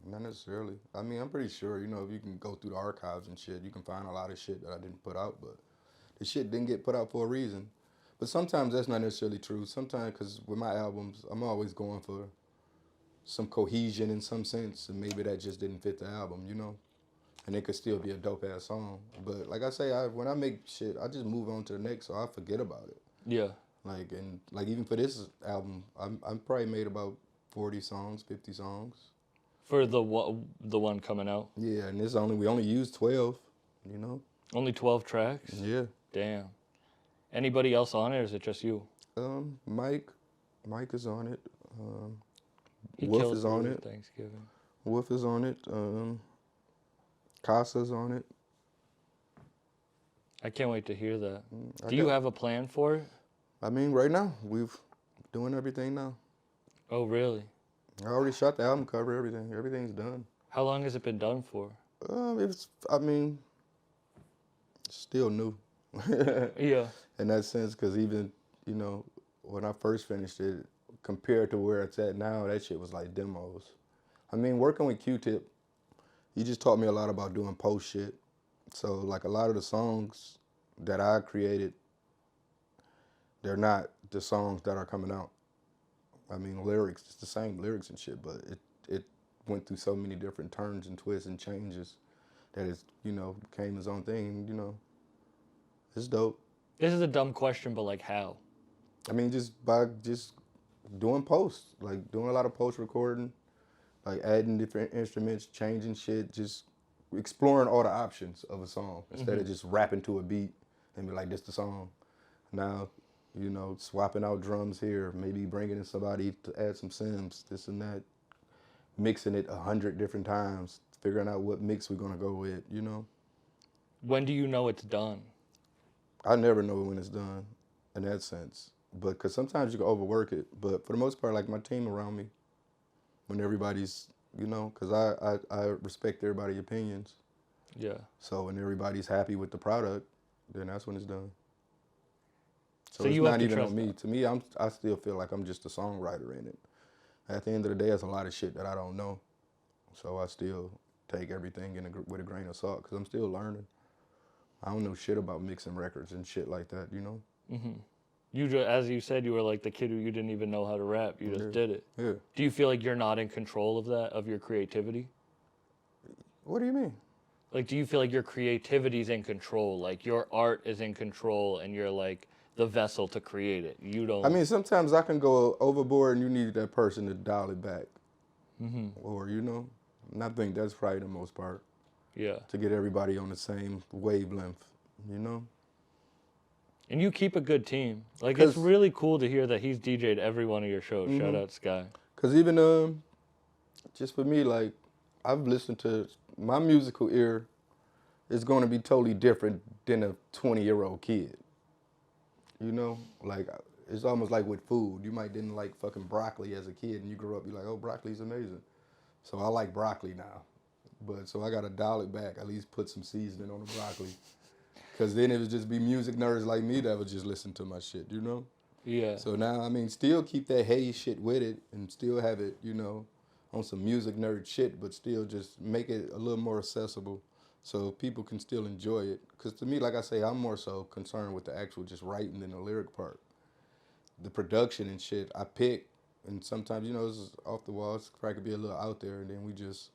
not necessarily. I mean, I'm pretty sure, if you can go through the archives and shit, you can find a lot of shit that I didn't put out, but the shit didn't get put out for a reason. But sometimes that's not necessarily true. Sometimes, because with my albums, I'm always going for some cohesion in some sense, and maybe that just didn't fit the album, And it could still be a dope ass song. But like I say, when I make shit, I just move on to the next, so I forget about it. Yeah. Like even for this album, I'm probably made about 40 songs, 50 songs. For the one coming out? Yeah, and we only used 12, Only 12 tracks? Yeah. Damn. Anybody else on it, or is it just you? Mike is on it. He Wolf is on it. it. Thanksgiving. Wolf is on it. Casa's on it. I can't wait to hear that. Do you have a plan for it? I mean, right now, we've doing everything now. Oh, really? I already shot the album cover, everything. Everything's done. How long has it been done for? Still new. Yeah. In that sense, because even, when I first finished it, compared to where it's at now, that shit was like demos. I mean, working with Q-Tip, he just taught me a lot about doing post shit. So, like, a lot of the songs that I created, they're not the songs that are coming out. I mean, lyrics, it's the same lyrics and shit, but it went through so many different turns and twists and changes that it's, became his own thing, It's dope. This is a dumb question, but like how? I mean, just by doing posts, like doing a lot of post recording, like adding different instruments, changing shit, just exploring all the options of a song instead of just rapping to a beat and be like, this the song. Now, swapping out drums here, maybe bringing in somebody to add some Sims, this and that, mixing it 100 different times, figuring out what mix we're gonna go with, you know. When do you know it's done? I never know when it's done in that sense. But because sometimes you can overwork it. But for the most part, like my team around me, when everybody's, you know, because I respect everybody's opinions. Yeah. So when everybody's happy with the product, then that's when it's done. So it's you have not to even trust on me. that. To me, I still feel like I'm just a songwriter in it. At the end of the day, there's a lot of shit that I don't know. So I still take everything with a grain of salt because I'm still learning. I don't know shit about mixing records and shit like that, you know? As you said, you were like the kid who you didn't even know how to rap. You just did it. Yeah. Do you feel like you're not in control of that, of your creativity? What do you mean? Like, do you feel like your creativity's in control? Like, your art is in control and you're like the vessel to create it? You don't. I mean, sometimes I can go overboard and you need that person to dial it back. Or, you know, and I think that's probably the most part. Yeah. To get everybody on the same wavelength, you know? And you keep a good team. Like, it's really cool to hear that he's DJ'd every one of your shows. Shout out Sky. Because even, just for me, like, I've listened to, my musical ear is going to be totally different than a 20-year-old kid. You know? Like, it's almost like with food. You might didn't like fucking broccoli as a kid, and you grew up, you're like, oh, broccoli's amazing. So I like broccoli now. But so I got to dial it back, at least put some seasoning on the broccoli. Because then it would just be music nerds like me that would just listen to my shit, you know? Yeah. So now, I mean, still keep that hey shit with it and still have it, you know, on some music nerd shit, but still just make it a little more accessible so people can still enjoy it. Because to me, like I say, I'm more so concerned with the actual just writing than the lyric part. The production and shit, I pick, and sometimes, you know, it's off the wall, it's probably could be a little out there, and then we just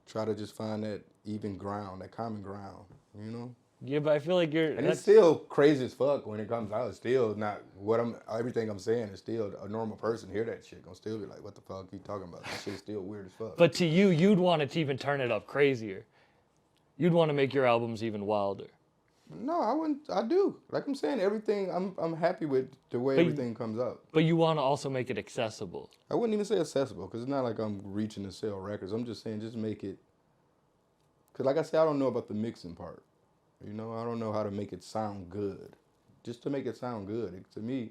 try to just find that even ground, that common ground, you know? Yeah, but I feel like And it's still crazy as fuck when it comes out. It's still not everything I'm saying is still a normal person hear that shit. Gonna still be like, what the fuck you talking about? That shit's still weird as fuck. But to you, you'd want it to even turn it up crazier. You'd want to make your albums even wilder. No, I wouldn't. I do. Like I'm saying, everything, I'm happy with the way everything comes out. But you want to also make it accessible. I wouldn't even say accessible because it's not like I'm reaching to sell records. I'm just saying just make it, because like I said, I don't know about the mixing part. You know, I don't know how to make it sound good. Just to make it sound good. To me,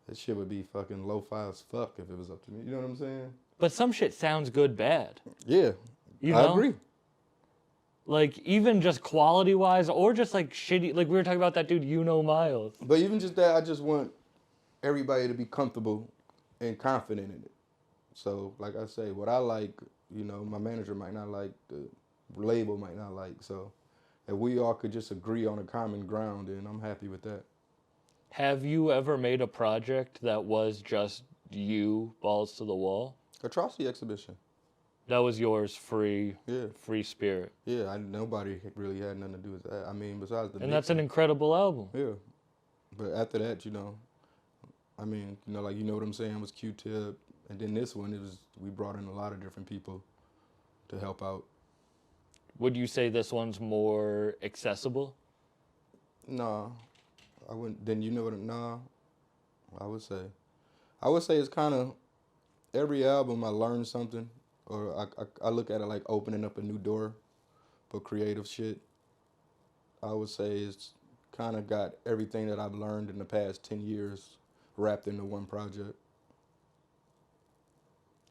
that shit would be fucking lo-fi as fuck if it was up to me. You know what I'm saying? But some shit sounds good bad. Yeah, You I know? agree. Like, even just quality-wise, or just, like, shitty... Like, we were talking about that dude, Miles. But even just that, I just want everybody to be comfortable and confident in it. So, like I say, what I like, you know, my manager might not like, the label might not like. So, if we all could just agree on a common ground, then I'm happy with that. Have you ever made a project that was just you, balls to the wall? Atrocity Exhibition. That was yours, free spirit. Yeah, nobody really had nothing to do with that. I mean, besides the And that's an incredible album. Yeah. But after that, you know, I mean, you know, like, you know what I'm saying, was Q-Tip. And then this one, we brought in a lot of different people to help out. Would you say this one's more accessible? No, I wouldn't. Then you know what? No, I would say it's kind of every album I learn something, or I look at it like opening up a new door for creative shit. I would say it's kind of got everything that I've learned in the past 10 years wrapped into one project.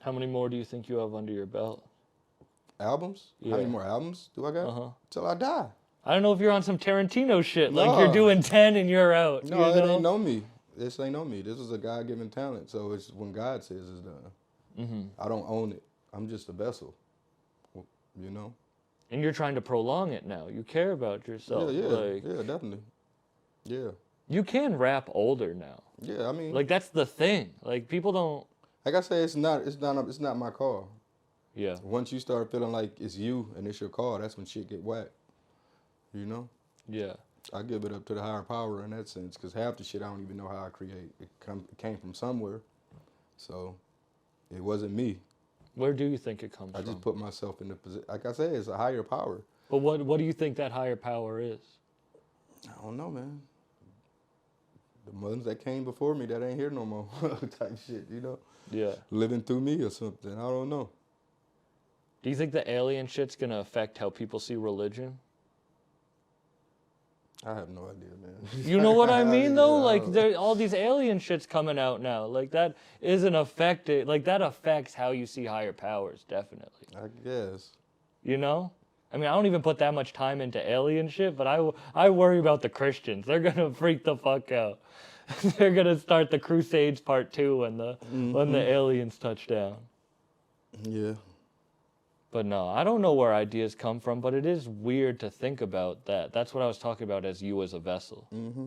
How many more do you think you have under your belt? Albums? Yeah. How many more albums do I got? Till I die. I don't know if you're on some Tarantino shit. No. Like, you're doing 10 and you're out. No, you know? it ain't no me. This ain't no me. This is a God-given talent. So it's when God says it's done. I don't own it. I'm just a vessel, you know? And you're trying to prolong it now. You care about yourself. Yeah, definitely. Yeah. You can rap older now. Yeah, I mean, Like, that's the thing. Like, people don't... like I say, it's not my call. Yeah. Once you start feeling like it's you and it's your call, that's when shit get whacked. You know? Yeah. I give it up to the higher power in that sense, because half the shit I don't even know how I create. It came from somewhere, so it wasn't me. Where do you think it comes from? I just put myself in the position. Like I said, it's a higher power. But what do you think that higher power is? I don't know, man. The ones that came before me that ain't here no more type shit, you know? Yeah. Living through me or something. I don't know. Do you think the alien shit's going to affect how people see religion? I have no idea, man. You know what I mean, though? Yeah, Like, there all these alien shit's coming out now. Like, that isn't affected. Like, that affects how you see higher powers, definitely. I guess. You know? I mean, I don't even put that much time into alien shit, but I worry about the Christians. They're going to freak the fuck out. They're going to start the Crusades Part 2 when the aliens touch down. Yeah. But no, I don't know where ideas come from, but it is weird to think about that. That's what I was talking about as you as a vessel. Mm-hmm.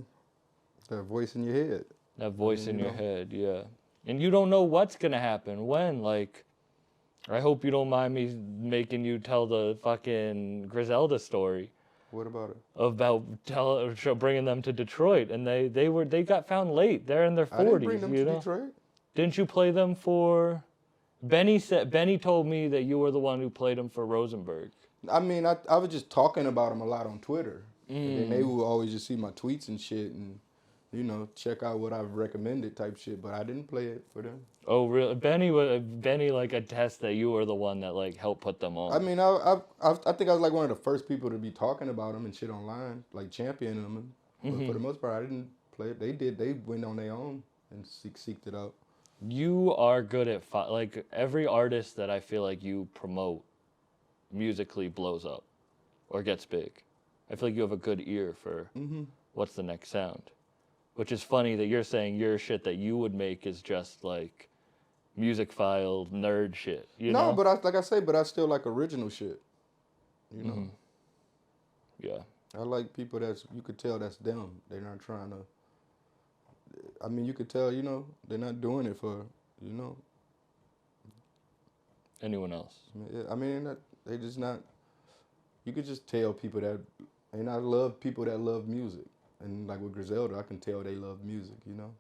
That voice in your head. That voice in your head, yeah. And you don't know what's going to happen, when, like, I hope you don't mind me making you tell the fucking Griselda story. What about it? About bringing them to Detroit, and they got found late. They're in their 40s, I didn't bring them you to know? Detroit. Didn't you play them for... Benny told me that you were the one who played him for Rosenberg. I mean, I was just talking about them a lot on Twitter. And then they would always just see my tweets and shit and, you know, check out what I've recommended type shit. But I didn't play it for them. Oh, really? Benny like attests that you were the one that like helped put them on. I mean, I think I was like one of the first people to be talking about them and shit online, like championing them. But for the most part, I didn't play it. They did. They went on their own and seeked it out. You are good at like every artist that I feel like you promote musically blows up or gets big. I feel like you have a good ear for what's the next sound, which is funny that you're saying your shit that you would make is just like music file nerd shit. You know? But I still like original shit. You know. Yeah. I like people you could tell that's them. They're not trying to. I mean, you could tell, you know, they're not doing it for, you know. Anyone else? I mean, they just not. You could just tell people that, and I love people that love music. And like with Griselda, I can tell they love music, you know.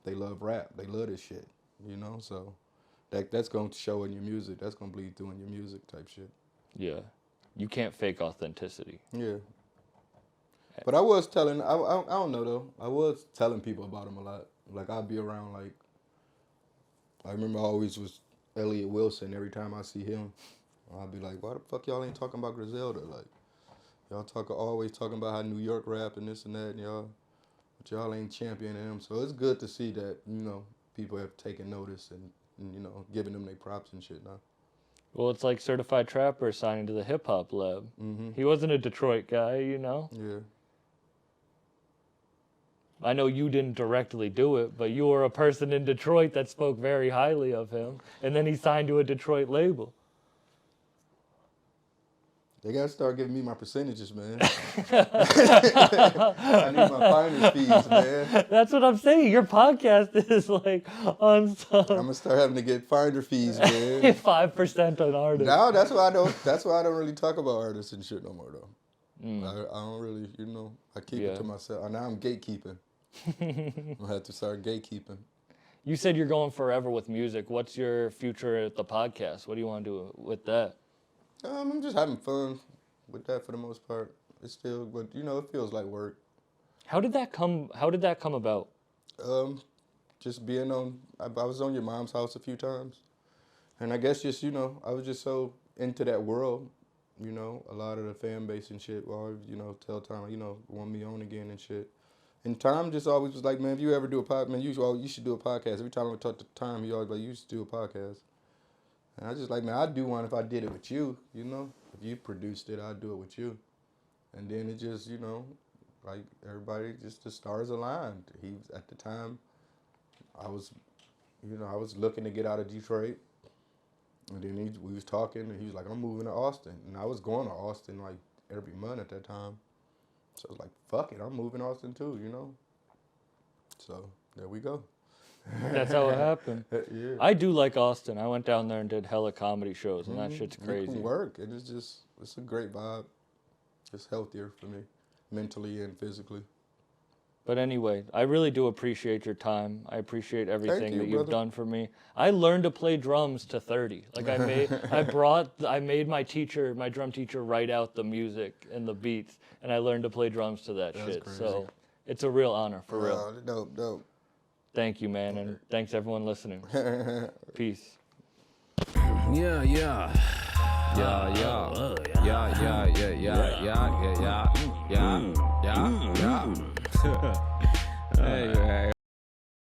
They love rap. They love this shit, you know. So that's going to show in your music. That's going to bleed through in your music type shit. Yeah. You can't fake authenticity. Yeah. But I was telling, I don't know though, I was telling people about him a lot. Like I'd be around like, I remember I always was Elliot Wilson. Every time I see him, I'd be like, why the fuck y'all ain't talking about Griselda? Like, y'all always talking about how New York rap and this and that, and but y'all ain't championing him. So it's good to see that, you know, people have taken notice and you know, giving them their props and shit now. Well, it's like Certified Trapper signing to the Hip Hop Lab. He wasn't a Detroit guy, you know? Yeah. I know you didn't directly do it, but you were a person in Detroit that spoke very highly of him, and then he signed to a Detroit label. They gotta start giving me my percentages, man. I need my finder's fees, man. That's what I'm saying. Your podcast is like on some... I'm gonna start having to get finder fees, man. 5% on artists. No, that's why I don't really talk about artists and shit no more though. I don't really, you know, I keep it to myself. Now I'm gatekeeping. I'm gonna have to start gatekeeping. You said you're going forever with music. What's your future at the podcast? What do you want to do with that? I'm just having fun with that for the most part. It's still, but you know, it feels like work. How did that come about? Just being on. I was on Your Mom's House a few times, and I guess just, you know, I was just so into that world. You know, a lot of the fan base and shit. Well, you know, tell Tom, you know, want me on again and shit. And Tom just always was like, man, if you ever do a podcast, man, you should do a podcast. Every time I talk to Tom, he always like, you should do a podcast. And I just like, man, I'd do one if I did it with you, you know? If you produced it, I'd do it with you. And then it just, you know, like everybody, just the stars aligned. At the time, I was looking to get out of Detroit. And then we was talking, and he was like, I'm moving to Austin. And I was going to Austin like every month at that time. So I was like, fuck it, I'm moving to Austin too, you know? So there we go. That's how it happened. Yeah. I do like Austin. I went down there and did hella comedy shows, and that shit's crazy. It can work. It's a great vibe. It's healthier for me, mentally and physically. But anyway, I really do appreciate your time. I appreciate everything that you've brother. done for me. I learned to play drums to 30. Like I made my drum teacher write out the music and the beats, and I learned to play drums to that shit. Crazy. So it's a real honor, for real. Dope. Thank you, man, and thanks everyone listening. Peace. Yeah. Hey,